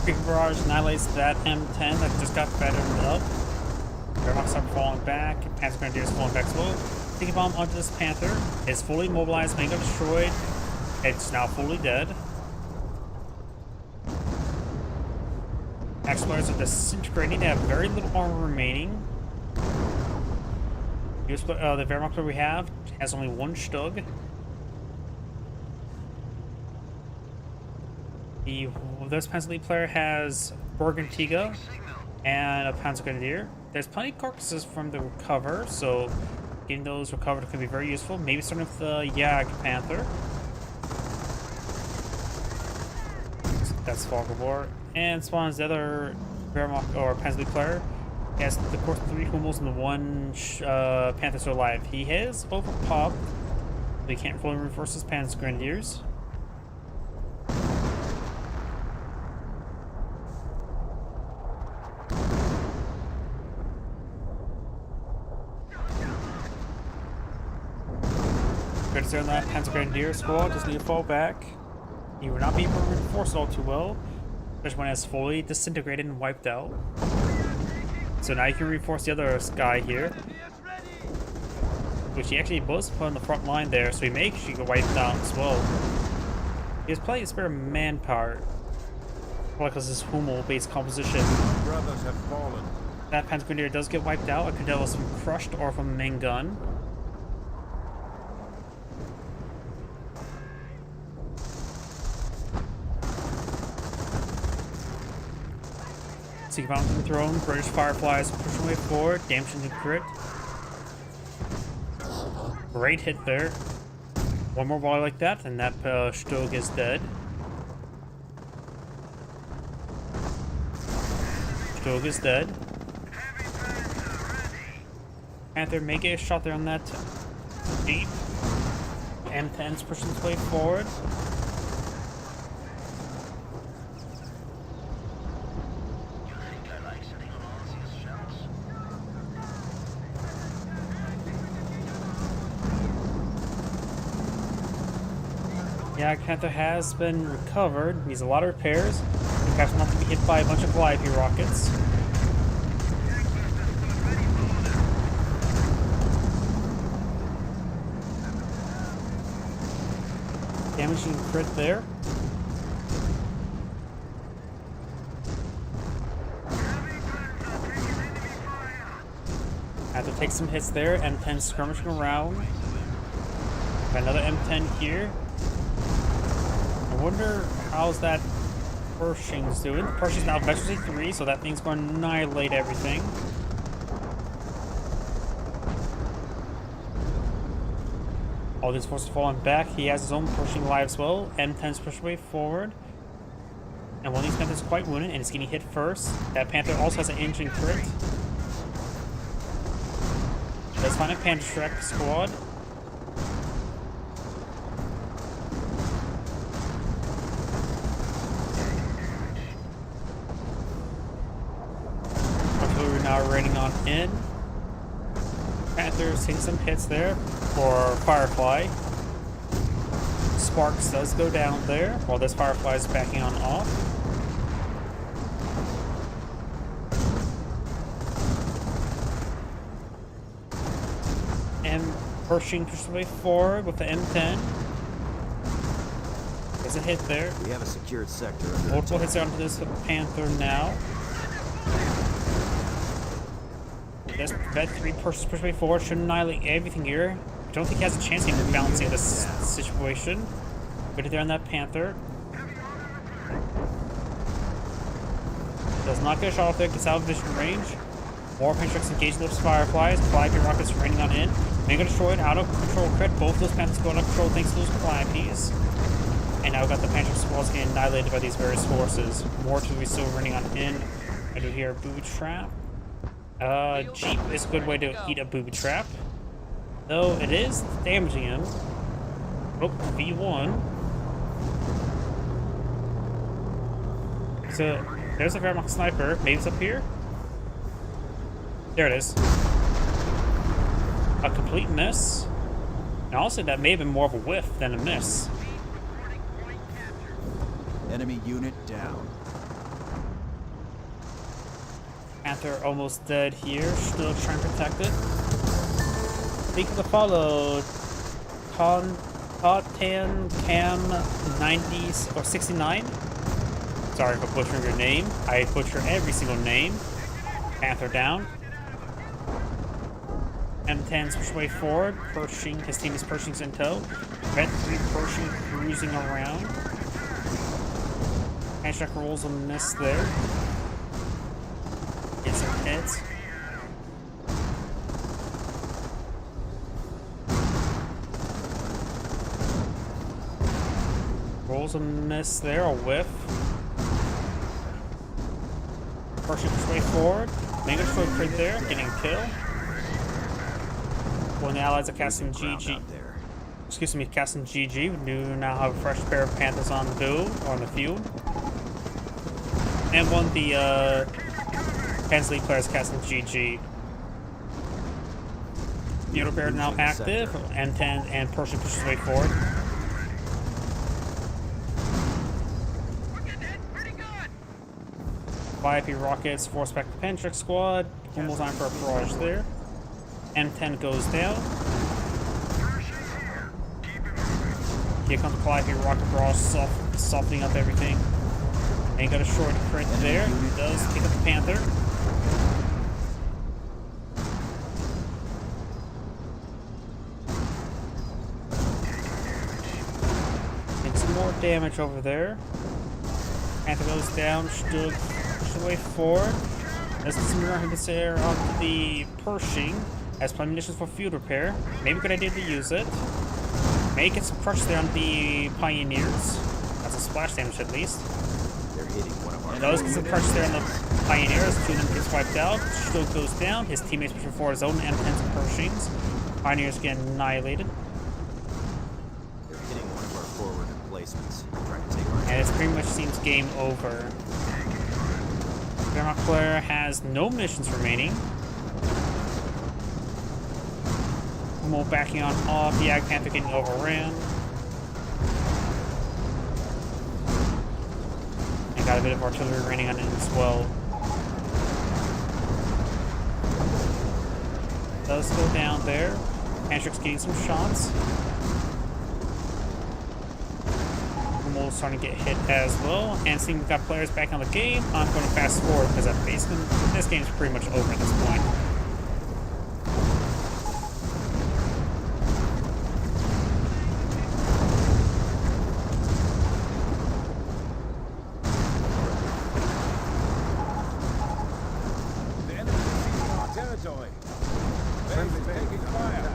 Creeping Barrage annihilates that M10 that just got battered up. Wehrmacht's are falling back. Panther Grenadiers falling back as well. Taking a bomb onto this Panther. It's fully mobilized, being destroyed. It's now fully dead. Explorers are disintegrating. They have very little armor remaining. The Wehrmacht player we have has only 1 Stug. This Panzer League player has Borgantiga and a Panzer Grenadier. There's plenty of carcasses from the recover, so getting those recovered can be very useful. Maybe starting with the Yag Panther. That's Falkabor. And spawns the other Wehrmacht or Panzer League player. He has the course 3 Hummels and the 1 Panther still alive. He has overpopped, but he can't fully reinforce his Panzer Grenadiers. Good to on that Panzer Grenadier squad, just need to fall back. He will not be able to reinforce it all too well, especially when it's fully disintegrated and wiped out. So now you can reinforce the other guy here, which he actually was put on the front line there, so he may actually get wiped out as well. He has plenty of spare manpower, probably because his Hummel-based composition. Brothers have fallen. That Panzer Grenadier does get wiped out. It could deal with some crushed or from a main gun. Seek Fountain Throne, British Fireflies pushing way forward, damaging the crit. Great hit there. One more volley like that, and that Stug is dead. Stug is dead. Panther may get a shot there on that Jeep. M10's pushing its way forward. Yeah, Panther has been recovered. Needs a lot of repairs. Perhaps not to be hit by a bunch of Calliope rockets. Damaging crit there. Have to take some hits there. M10 skirmishing around. Got another M10 here. I wonder how's that Pershing's doing. Pershing's now Veteran 3, so that thing's going to annihilate everything. All these forces falling back. He has his own Pershing live as well. M10's pushing way forward. And one of these Panthers is quite wounded and is getting hit first. That Panther also has an engine crit. Let's find a Panther Shrek squad. Artillery now raining on in. Panther's taking some hits there for Firefly. Sparks does go down there while this Firefly is backing on off. And Pershing pushes way forward with the M10. There's a hit there. We have a secured sector. Multiple hits onto this Panther now. This Vet 3 pushes way forward, should annihilate everything here. I don't think he has a chance of balancing this situation. Good there on that Panther. Does not get a shot off there, gets out of vision range. More Pantrix engaged those Fireflies. Calliope rockets raining on in. Mega destroyed, out of control crit. Both of those Panthers go out of control thanks to those Calliopes. And now we've got the Pantrix squads getting annihilated by these various forces. More to be still raining on in. I do hear a booby trap. Jeep is a good way to eat a booby trap. Though it is damaging him. Oh, V1. So, there's a Wehrmacht sniper. Maybe it's up here? There it is. A complete miss. And also, that may have been more of a whiff than a miss. Enemy unit down. Panther almost dead here. Still trying to protect it. Speak of the follow. Tan Cam 90s or 69. Sorry for butchering your name. I butcher every single name. Panther down. M10's push way forward. Pershing, his team is Pershing's in tow. Vet 3 Pershing cruising around. Hashtag rolls a miss there. Get some hits. Rolls a miss there, a whiff. Pershing push way forward. Mega destroy crit there, getting a kill. When the allies are casting GG. Excuse me, casting GG. We do now have a fresh pair of Panthers on the field, on the field. And one of the Kansas League players casting GG. Theodore Bear now active. M10 and Pershing pushes way forward. VIP rockets force back the Pantrix squad. Almost time for a barrage there. M10 goes down. Here comes the Calliope rocket barrage, softening up everything. And got a short crit there. He does pick up the Panther. Take some more damage over there. Panther goes down. Stug pushes away forward. Let's get some rockets there onto the Pershing. Has plenty of munitions for field repair. Maybe a good idea to use it. May get some crush there on the Pioneers. That's a splash damage at least. They're hitting one of our Does get some crush there on the Pioneers. 2 of them gets wiped out. Stoke goes down. His teammates push forward his own M10s and Pershings. Pioneers get annihilated. They're hitting one of our forward emplacements, trying to take our And it pretty much seems game over. Wehrmacht player has no missions remaining. Hummel backing on off. The Ag Panther getting overran. And got a bit of artillery raining on it as well. Does go down there. Pantrik's getting some shots. Hummel's starting to get hit as well. And seeing we've got players back on the game, I'm going to fast forward because basically this game's pretty much over at this point. The enemy is seizing our territory. Base taking fire.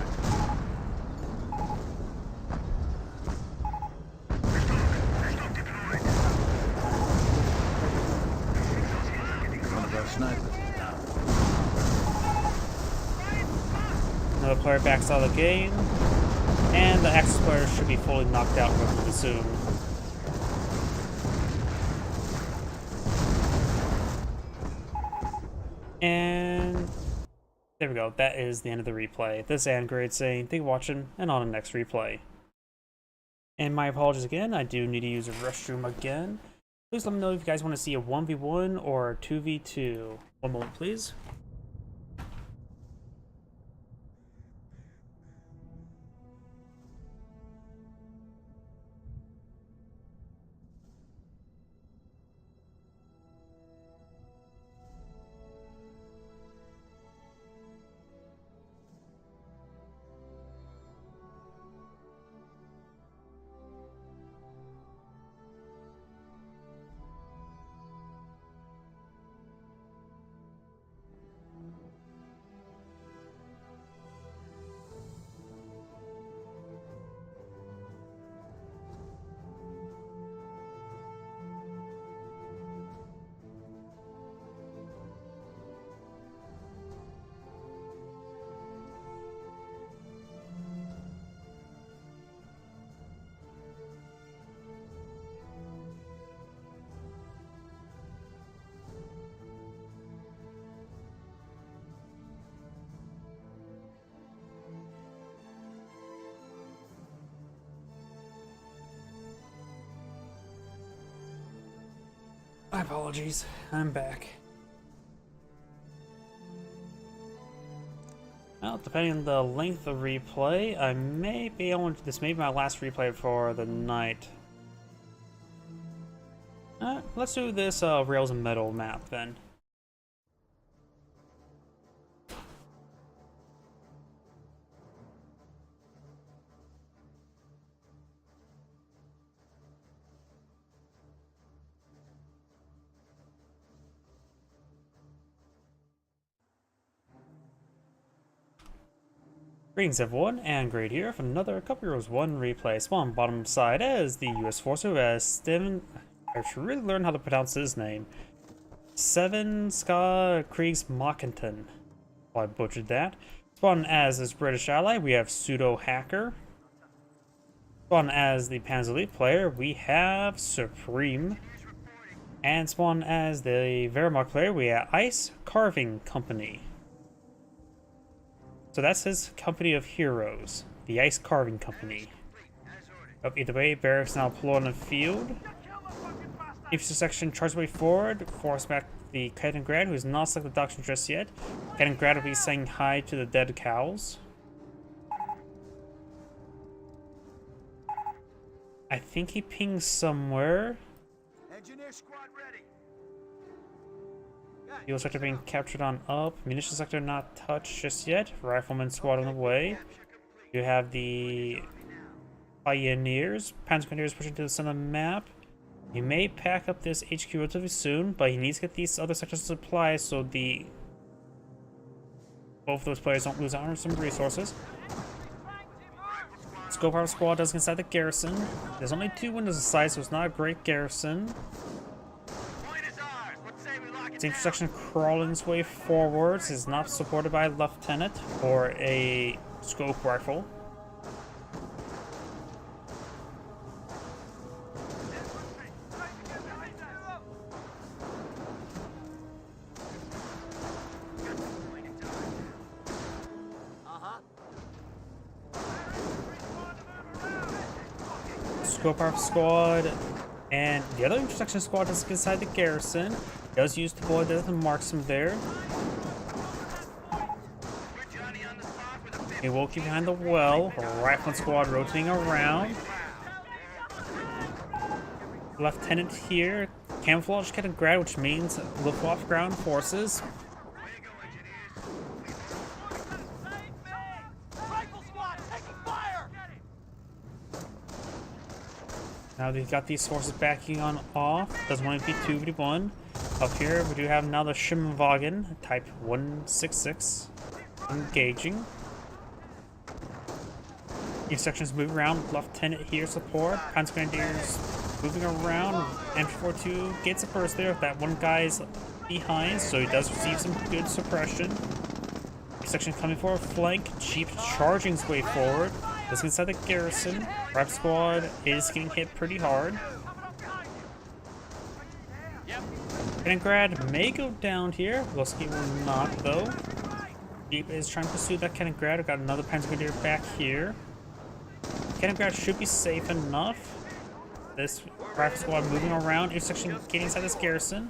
One of our snipers is down. Another player backs out of the game. And the Axis player should be fully knocked out relatively soon. And there we go. That is the end of the replay. This is Angrade saying thank you for watching, and on the next replay. And my apologies again. I do need to use a restroom again. Please let me know if you guys want to see a 1v1 or a 2v2. One moment, please. My apologies. I'm back. Well, depending on the length of replay, I may be able to, this may be my last replay for the night. Let's do this Rails and Metal map then. Greetings everyone, and Great here for another Couple Heroes 1 replay. Spawn bottom side as the US Force who has Steven. I should really learn how to pronounce his name. Seven Ska Kriegs Mockinton. Well, I butchered that. Spawn as his British ally, we have Pseudo Hacker. Spawn as the Panzer Elite player, we have Supreme. And spawn as the Wehrmacht player, we have Ice Carving Company. So that's his company of heroes, the Ice Carving Company. Up either way, barracks now pull on the field. Infantry section charge way forward, force back the Kaliningrad, who is not selected the doctrine just yet. Kaliningrad will be saying hi to the dead cows. I think he pings somewhere. Engineer squad ready. Fuel sector being captured on up. Munition sector not touched just yet. Rifleman squad on the way. You have the Pioneers. Panzer Pioneers pushing to the center of the map. He may pack up this HQ relatively soon, but he needs to get these other sections of supply so both of those players don't lose out on some resources. Scope Our Squad does inside the garrison. There's only 2 windows inside, so it's not a great garrison. Same section crawling its way forwards is not supported by a lieutenant or a scope rifle. Scope Our Squad and the other intersection squad is inside the garrison. Does use the boy that marks him there. He will keep behind the well. Rifle squad rotating around. Lieutenant here. Camouflage Kaliningrad, which means Luftwaffe ground forces. Now they've got these forces backing on off. Doesn't want to be 2v1. Up here we do have now the Schimmelwagen, type 166, engaging. These sections move around. Lieutenant here support. Panzergrenadiers moving around. M42 gets a burst there. That one guy's behind, so he does receive some good suppression. These sections coming forward. Flank. Jeep charging his way forward. This inside the garrison. Rifle squad is getting hit pretty hard. Kaliningrad may go down here. Losky will not, though. Jeep is trying to pursue that Kaliningrad. We've got another Panzergrenadier back here. Kaliningrad should be safe enough. This rifle squad moving around. Intersection getting inside this garrison.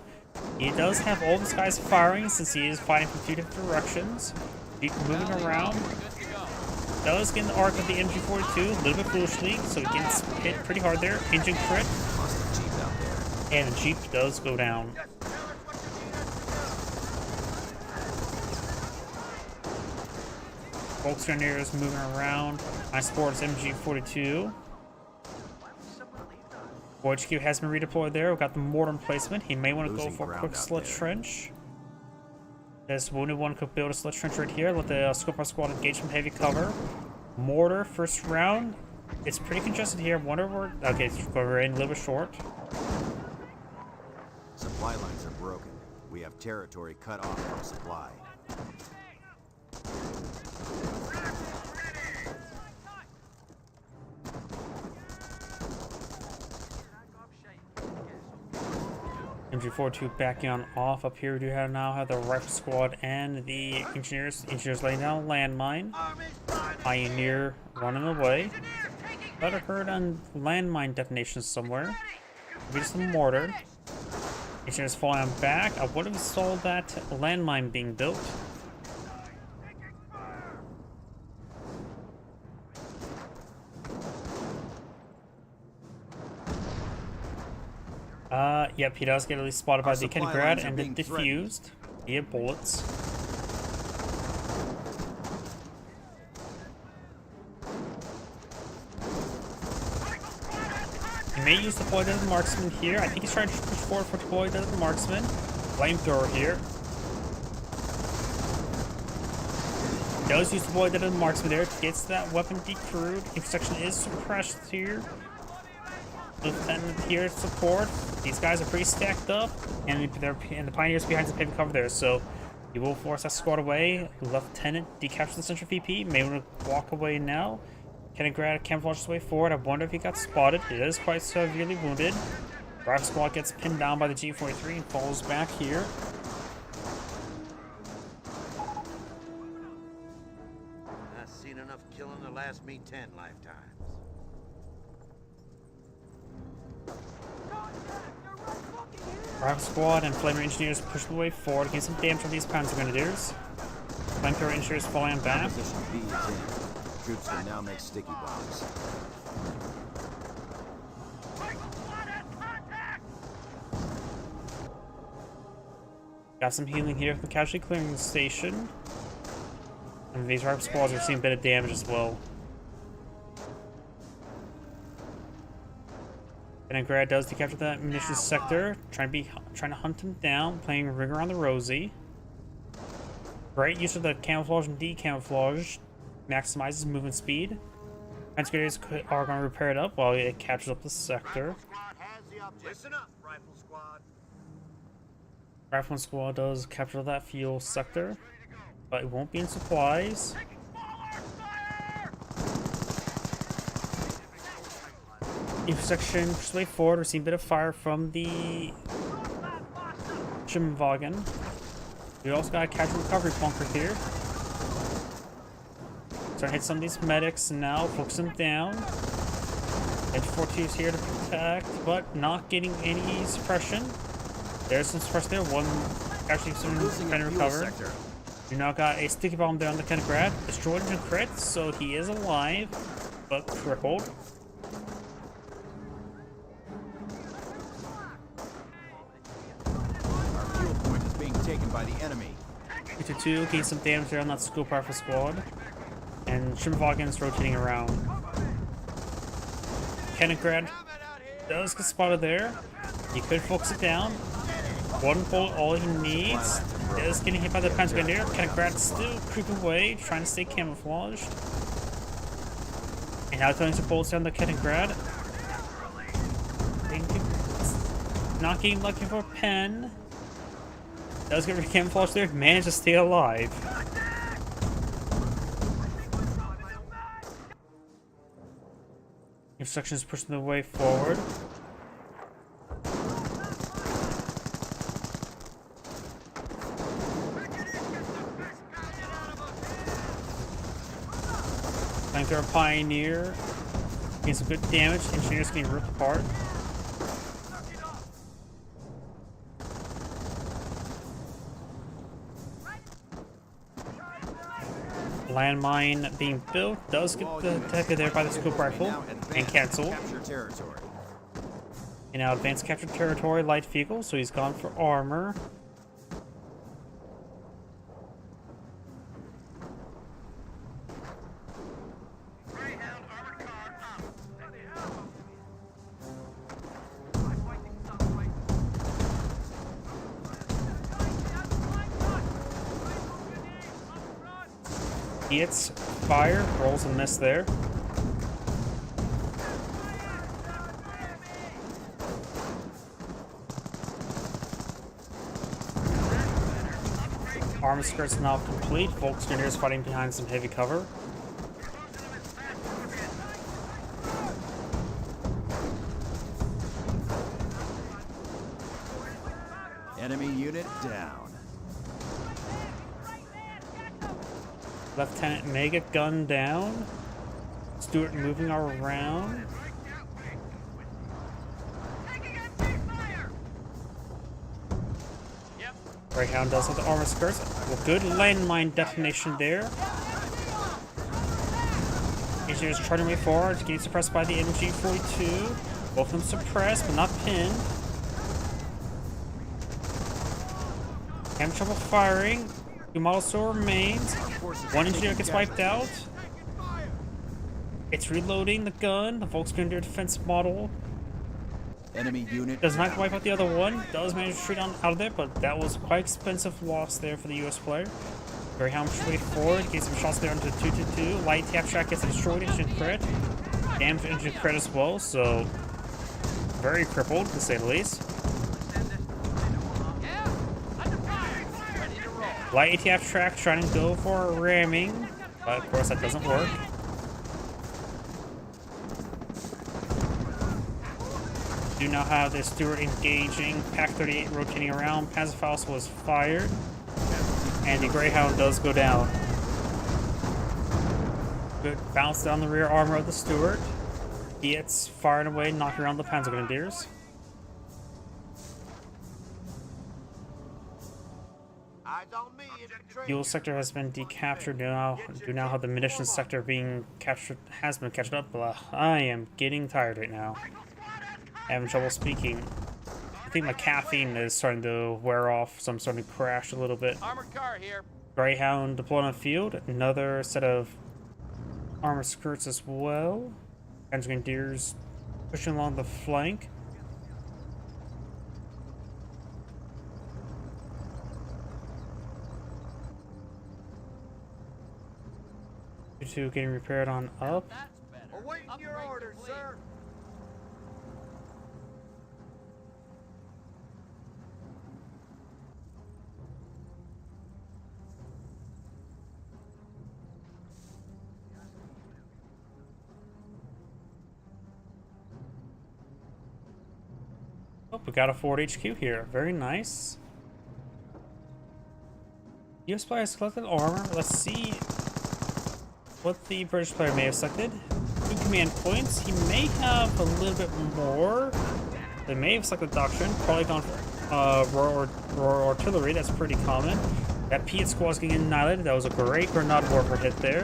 He does have all these guys firing since he is fighting from 2 different directions. Jeep moving around. Does get in the arc of the MG42 a little bit foolishly, so he gets hit pretty hard there. Engine crit. And the Jeep does go down. Volksgrenadiers moving around. My sports MG42. HQ has been redeployed there. We've got the mortar emplacement. He may want to go for a quick slit trench. This wounded one could build a slit trench right here. Let the Scope Our Squad engage some heavy cover. Mortar, first round. It's pretty congested here. Wonder where. Okay, we're in a little bit short. Supply lines are broken. We have territory cut off from supply. MG42 backing on off. Up here we do have now have the rifle squad and the engineers. Engineers laying down a landmine. Pioneer running away. Thought I heard on landmine detonations somewhere. Maybe just a mortar. Engineers falling on back. I would have saw that landmine being built. Yep, he does get at least spotted by the Kaliningrad and then defused via bullets. He may use the deployed as a marksman here. I think he's trying to push forward for deployed as a marksman. Flamethrower here. Does use deployed as a marksman there. Gets that weapon decrewed. Intersection is suppressed here. Lieutenant here support. These guys are pretty stacked up, and the Pioneers behind some heavy cover there, so he will force that squad away. Lieutenant decaptures the central VP. May want to walk away now. Kaliningrad camouflage his way forward. I wonder if he got spotted. He is quite severely wounded. Rifle squad gets pinned down by the G43 and falls back here. I've seen enough killing to last me 10 lifetimes. Rifle squad and flamer engineers push the way forward, getting some damage on these Panzergrenadiers. Flamethrower engineers falling back. Position B is in. Troops can now make sticky bombs. Got some healing here from the casualty clearing station. And these rifle squads are seeing a bit of damage as well. Leningrad does decapture that munitions sector, trying to hunt him down, playing Ring Around the Rosie. Great use of the camouflage and decamouflage, maximizes movement speed. Grenadiers are going to repair it up while it captures up the sector. Squad has the object. Listen up, Rifle Squad. Rifleman Squad does capture that fuel sector, but it won't be in supplies. Intersection pushes way forward. We're seeing a bit of fire from the Schimmelwagen. We also got a casual recovery bunker here. Trying to hit some of these medics now, focus them down. Edge 42 is here to protect, but not getting any suppression. There's some suppression there. One actually some trying to recover. We now got a sticky bomb there on the Leningrad. Destroyed him in crit, so he is alive, but crippled. Our fuel point is being taken by the enemy. 2 gain some damage there on that Scope Rifle Squad. And Schimmelwagen is rotating around. Leningrad does get spotted there. He could focus it down. One bullet, all he needs. Is getting hit by the Panzer Grenadier. Leningrad still creeping away, trying to stay camouflaged. And now throwing some bullets down the Leningrad. Not getting lucky for Pen. Does get camouflaged there, managed to stay alive. Instruction is pushing the way forward. Flanker Pioneer getting some good damage. Engineers getting ripped apart. Landmine being built does get detected there by the scope rifle and canceled. And now advanced capture territory, light vehicle, so he's gone for armor. He hits fire, rolls a miss there. Armor skirt's now complete. Volksgrenadiers fighting behind some heavy cover. Enemy unit down. Lieutenant Mega gun down. Stuart moving around. Greyhound does have the armor skirts. Well, good landmine detonation there. Engineers charging way forward, getting suppressed by the MG42. Both of them suppressed, but not pinned. Having trouble firing. 2 models still remains. 1 engineer gets wiped out. It's reloading the gun. The Volksgrenadier defensive model Enemy unit does not wipe out the other one. Does manage to shoot out of there, but that was quite expensive loss there for the US player. Greyhound way forward, gets some shots there onto 222. Light tap track gets destroyed, engine crit. Damage engine crit as well, so very crippled to say the least. Light ATF track trying to go for ramming, but of course that doesn't work. Do now have the Stuart engaging, Pack 38 rotating around, Panzerfaust was fired, and the Greyhound does go down. Good bounce down the rear armor of the Stuart. He gets fired away, knocking around the Panzergrenadiers. Eyes on me, infantry. Fuel sector has been decaptured. Do now have the munitions sector being captured, has been captured up. Blah. I am getting tired right now. Having trouble speaking. I think my caffeine is starting to wear off, so I'm starting to crash a little bit. Armored car here. Greyhound deployed on the field. Another set of armor skirts as well. Grenadiers pushing along the flank. 222 getting repaired on up. Awaiting your orders, sir. Oh, we got a Ford HQ here. Very nice. US player has collected armor. Let's see what the British player may have selected. 2 command points. He may have a little bit more. They may have selected Doctrine. Probably gone for Royal Artillery. That's pretty common. That Piet squad is getting annihilated. That was a great Grenade Warfare hit there.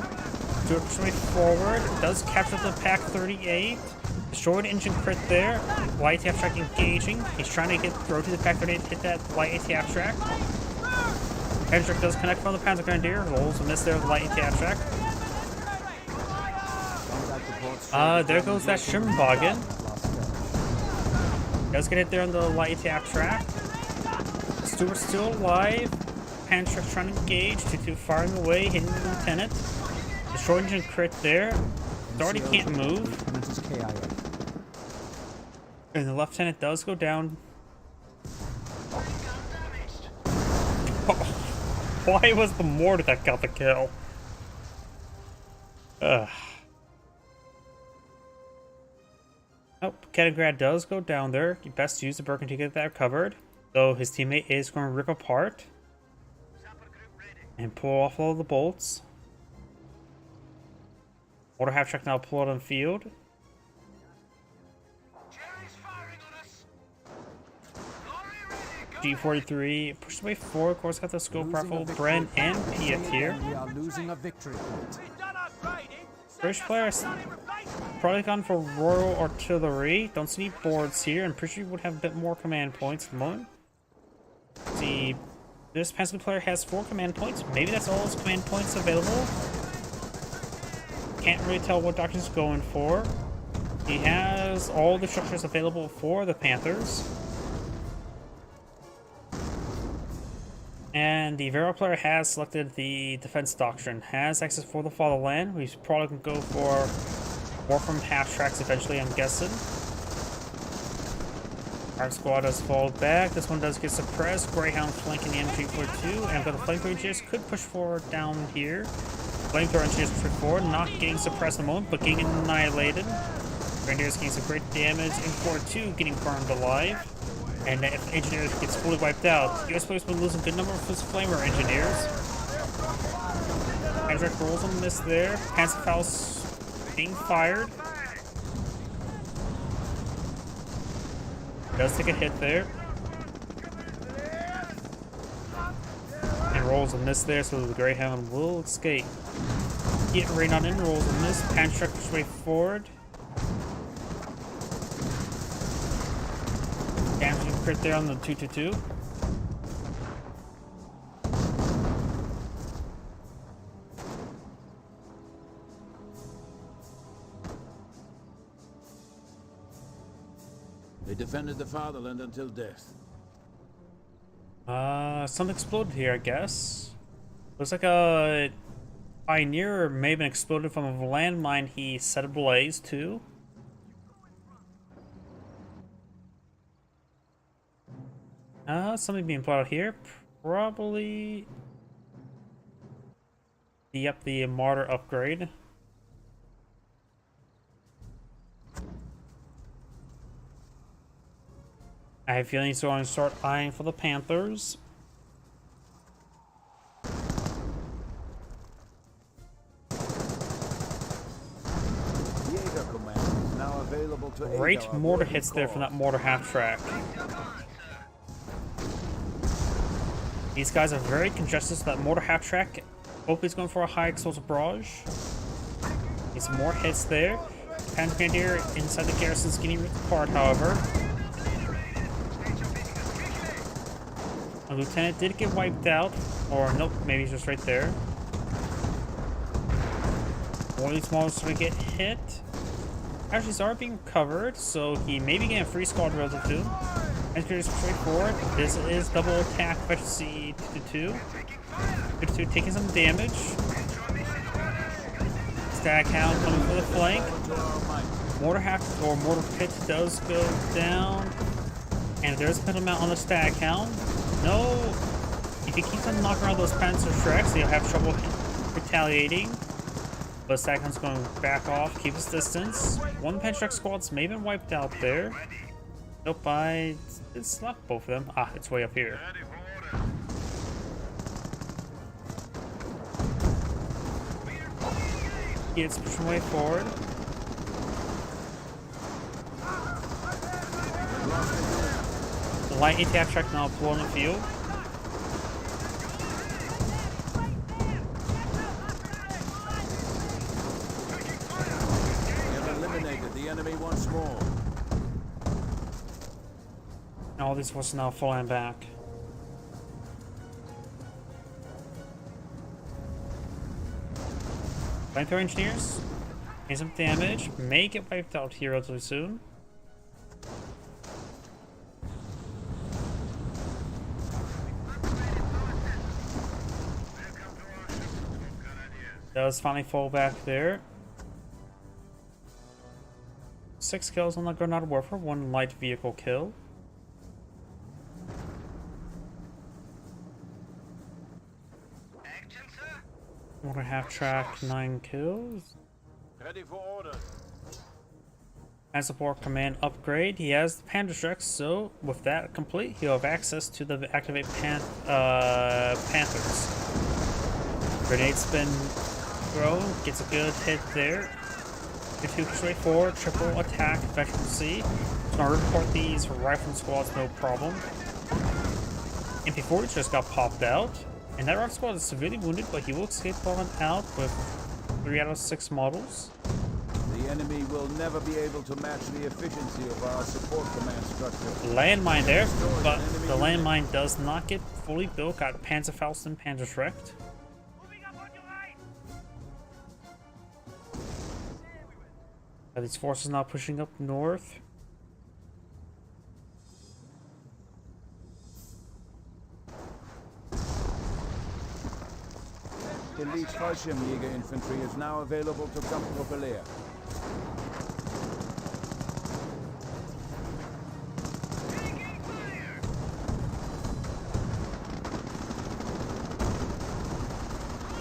Do it straight forward. Does capture the Pak 38. Destroyed engine crit there. Light ATF track engaging. He's trying to get throw to the Pak 38 to hit that light ATF track. Hendrick does connect from the Panzer Grenadier. Rolls a miss there with the light ATF track. There goes that Schimmelwagen. Does get hit there on the light ATF track. Stewart's still alive. Panzer trying to engage. 2-2 firing away, hitting the lieutenant. Destroyed engine crit there. Already can't move. And the lieutenant does go down. Why was the mortar that got the kill? Ugh. Oh, Kaliningrad does go down there. You best use the Birkin to get that covered. Though his teammate is going to rip apart and pull off all the bolts. Mortar half track now pull out on field. G43 pushed away forward. Of course, got the scope rifle, Bren and Piet here. We are losing a victory point. British players probably gone for Royal Artillery. Don't see any boards here, and pretty sure would have a bit more command points at the moment. See, this Panzer player has 4 command points. Maybe that's all his command points available. Can't really tell what Doctrine's going for. He has all the structures available for the Panthers. And the Vero player has selected the Defense Doctrine, has access for the Fatherland. He's probably going to go for more from half tracks eventually, I'm guessing. Our squad does fall back. This one does get suppressed. Greyhound flanking the MG42, and the flamethrower engineers could push forward down here. Flamethrower engineers push forward, not getting suppressed at the moment, but getting annihilated. Grenadiers getting some great damage. M42 getting burned alive. And if engineers gets fully wiped out, US players will lose a good number of his flamer engineers. Hendrick rolls on miss there. Panzerfaust being fired. Does take a hit there. And rolls a miss there, so the Greyhound will escape. Get rain on in, rolls a miss. Panzer pushes way forward. Damaging crit there on the 222. They defended the fatherland until death. Something exploded here, I guess. Looks like a Pioneer may have been exploded from a landmine he set ablaze to. Something being put out here. Probably. Yep, the Martyr upgrade. I have a feeling he's going to start eyeing for the Panthers. Jaeger command is now available to aid Great our mortar worthy hits there from cause. that mortar half track. These guys are very congested, so that mortar half track. Hope he's going for a high explosive barrage. Get some more hits there. Panzer Grenadier inside the garrison's getting ripped apart, however. A lieutenant did get wiped out, or nope, maybe he's just right there. One of these models will get hit. Actually, he's already being covered, so he may be getting a free squad relative to. And just straightforward. This is double attack efficiency 2-2. 2-2 taking some damage. Staghound coming for the flank. To our might. Mortar Pit does go down. And there's a Pit Mount on the Staghound. No. If he keeps on knocking around those Panzer Shreks, he'll have trouble retaliating. But Staghound's going back off, keep his distance. One Panzer Shrek squad's may have been wiped out there. Nope, it's not both of them. Ah, it's way up here. It's pushing way forward. The light ATF track now blowing the field. We have eliminated the enemy once more. And all these forces now falling back. Flamethrower engineers, gain some damage, may get wiped out here relatively soon. Does finally fall back there. 6 kills on the Granada Warfare, 1 light vehicle kill. Mortar half track, 9 kills. Ready for orders. And support command upgrade. He has the Panda Shrek, so with that complete, he'll have access to the activate Panthers. Grenade spin throw, gets a good hit there. 2 straight forward, triple attack, efficiency. So now report these rifle squads, no problem. MP40 just got popped out. And that rifle squad is severely wounded, but he will escape on out with 3 out of 6 models. The enemy will never be able to match the efficiency of our support command structure. Landmine there, but the landmine does not get fully built. Got Panzerfaust and Panzerschreck. These forces now pushing up north. Elite Fallschirmjäger infantry is now available to Camp Populaire.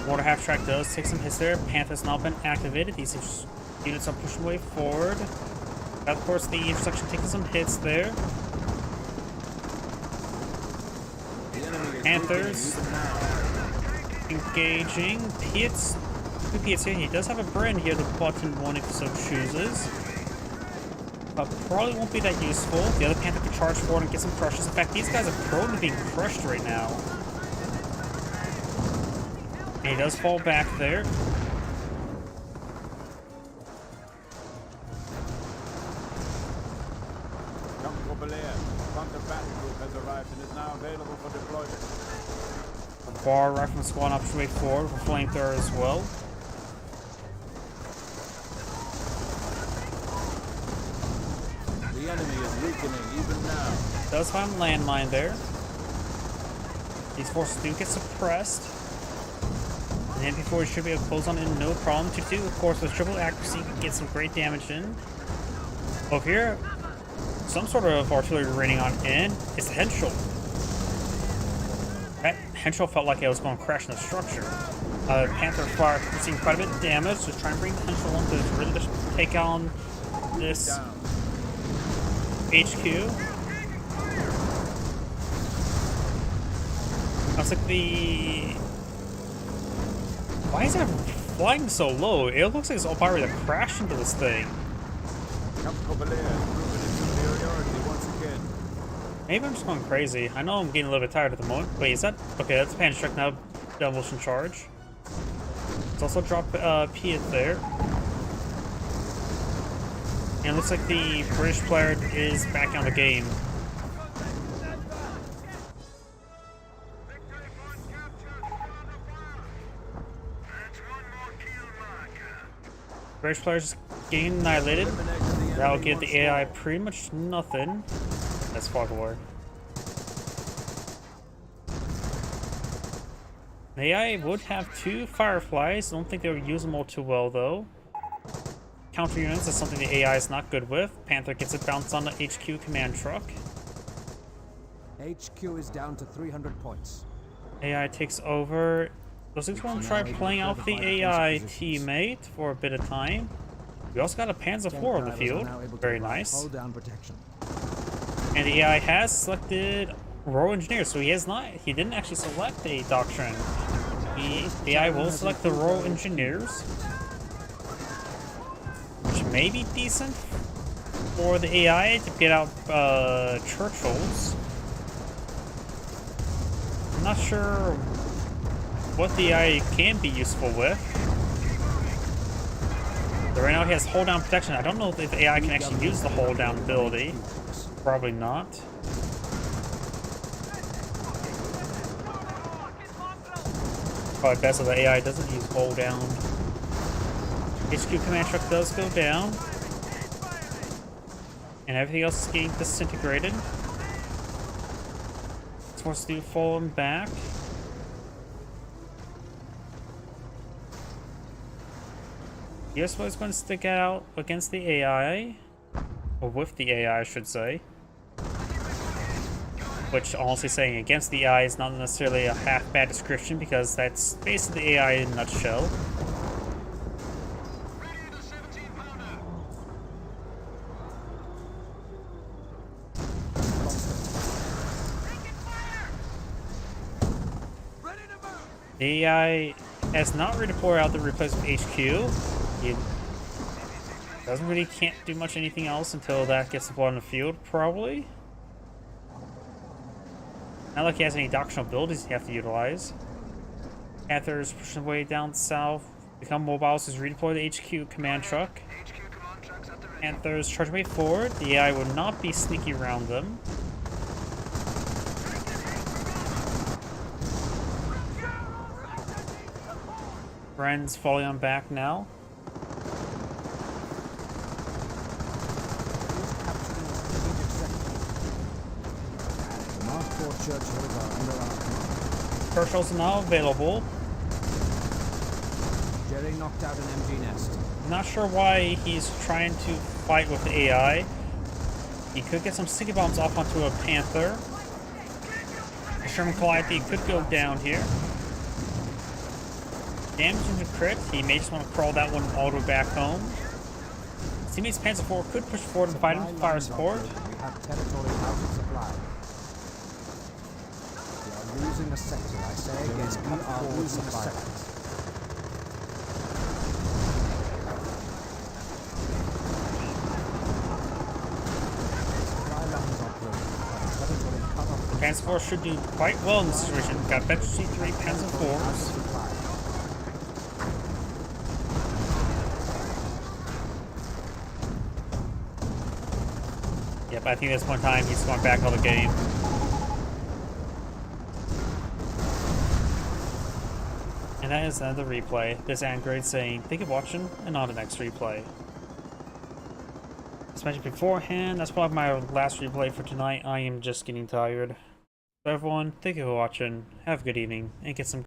Mortar half track does take some hits there. Panther's now been activated. These units are pushing way forward. Of course, the intersection taking some hits there. The enemy is Panthers engaging. Piet's 2 Piets here. He does have a Bren here, the button one if so chooses. But probably won't be that useful. The other Panther can charge forward and get some crushes. In fact, these guys are prone to being crushed right now. And he does fall back there. Camp Populaire. Panther battle group has arrived and is now available for deployment. Bar rifleman squad up way forward for flamethrower as well. The enemy is weakening even now. Does find a landmine there. These forces do get suppressed. And the MP40 should be able to close on in no problem. 2-2, of course, with triple accuracy, get some great damage in. Over here, some sort of artillery raining on in. It's the Henschel. That Henschel felt like it was going to crash in the structure. Panther fire receiving quite a bit of damage, just trying to bring the Henschel on to really just take on this HQ. Looks like the... Why is it flying so low? It looks like it's all power that crashed into this thing. Camp Populaire has proven its superiority once again. Maybe I'm just going crazy. I know I'm getting a little bit tired at the moment. Wait, is that... Okay, that's Panzerschreck now. Demolition charge. It's also drop Piet there. And it looks like the British player is back on the game. British players just getting annihilated. That'll give the AI pretty much nothing. That's Fog of War. The AI would have 2 Fireflies. I don't think they would use them all too well though. counter units is something the AI is not good with. Panther gets it bounced on the HQ command truck. HQ is down to 300 points. AI takes over. Looks like he's going to try playing out the AI teammate for a bit of time. We also got a Panzer IV on the field. Very nice. Hold down protection. And the AI has selected Royal Engineers, so he didn't actually select a Doctrine. The AI will select the Royal Engineers, which may be decent for the AI to get out Churchills. I'm not sure what the AI can be useful with. But right now he has hold down protection. I don't know if the AI can actually use the hold down ability. Probably not. Probably best if the AI doesn't use hold down. HQ command truck does go down. And everything else is getting disintegrated. Force to falling back. US is going to stick out against the AI. Or with the AI, I should say. Which, honestly, saying against the AI is not necessarily a half-bad description, because that's basically the AI in a nutshell. The AI has not redeployed out the replacement HQ. He can't do much anything else until that gets deployed on the field, probably. Not like he has any doctrinal abilities he have to utilize. Panther's pushing way down south. Become mobile, so he's redeploy the HQ command truck. Panther's charging way forward. The AI will not be sneaky around them. Friends falling on back now. Churchills are now available. Jerry knocked out an MG nest. I'm not sure why he's trying to fight with the AI. He could get some sticky bombs off onto a Panther. The Sherman Calliope could go down here. Damage into crit. He may just want to crawl that one all the way back home. His teammate's Panzer IV could push forward and fight him for fire support. We have territory out of supply. We are losing a sector, I say. Yes, we are losing a sector. Panzer IV should do quite well in this situation. Got better C3 Panzer IVs. Yep, I think at this point in time he's going back all the game. And that is another replay. This Android saying, thank you for watching, and on the next replay. As mentioned beforehand, that's probably my last replay for tonight. I am just getting tired. So everyone, thank you for watching, have a good evening, and get some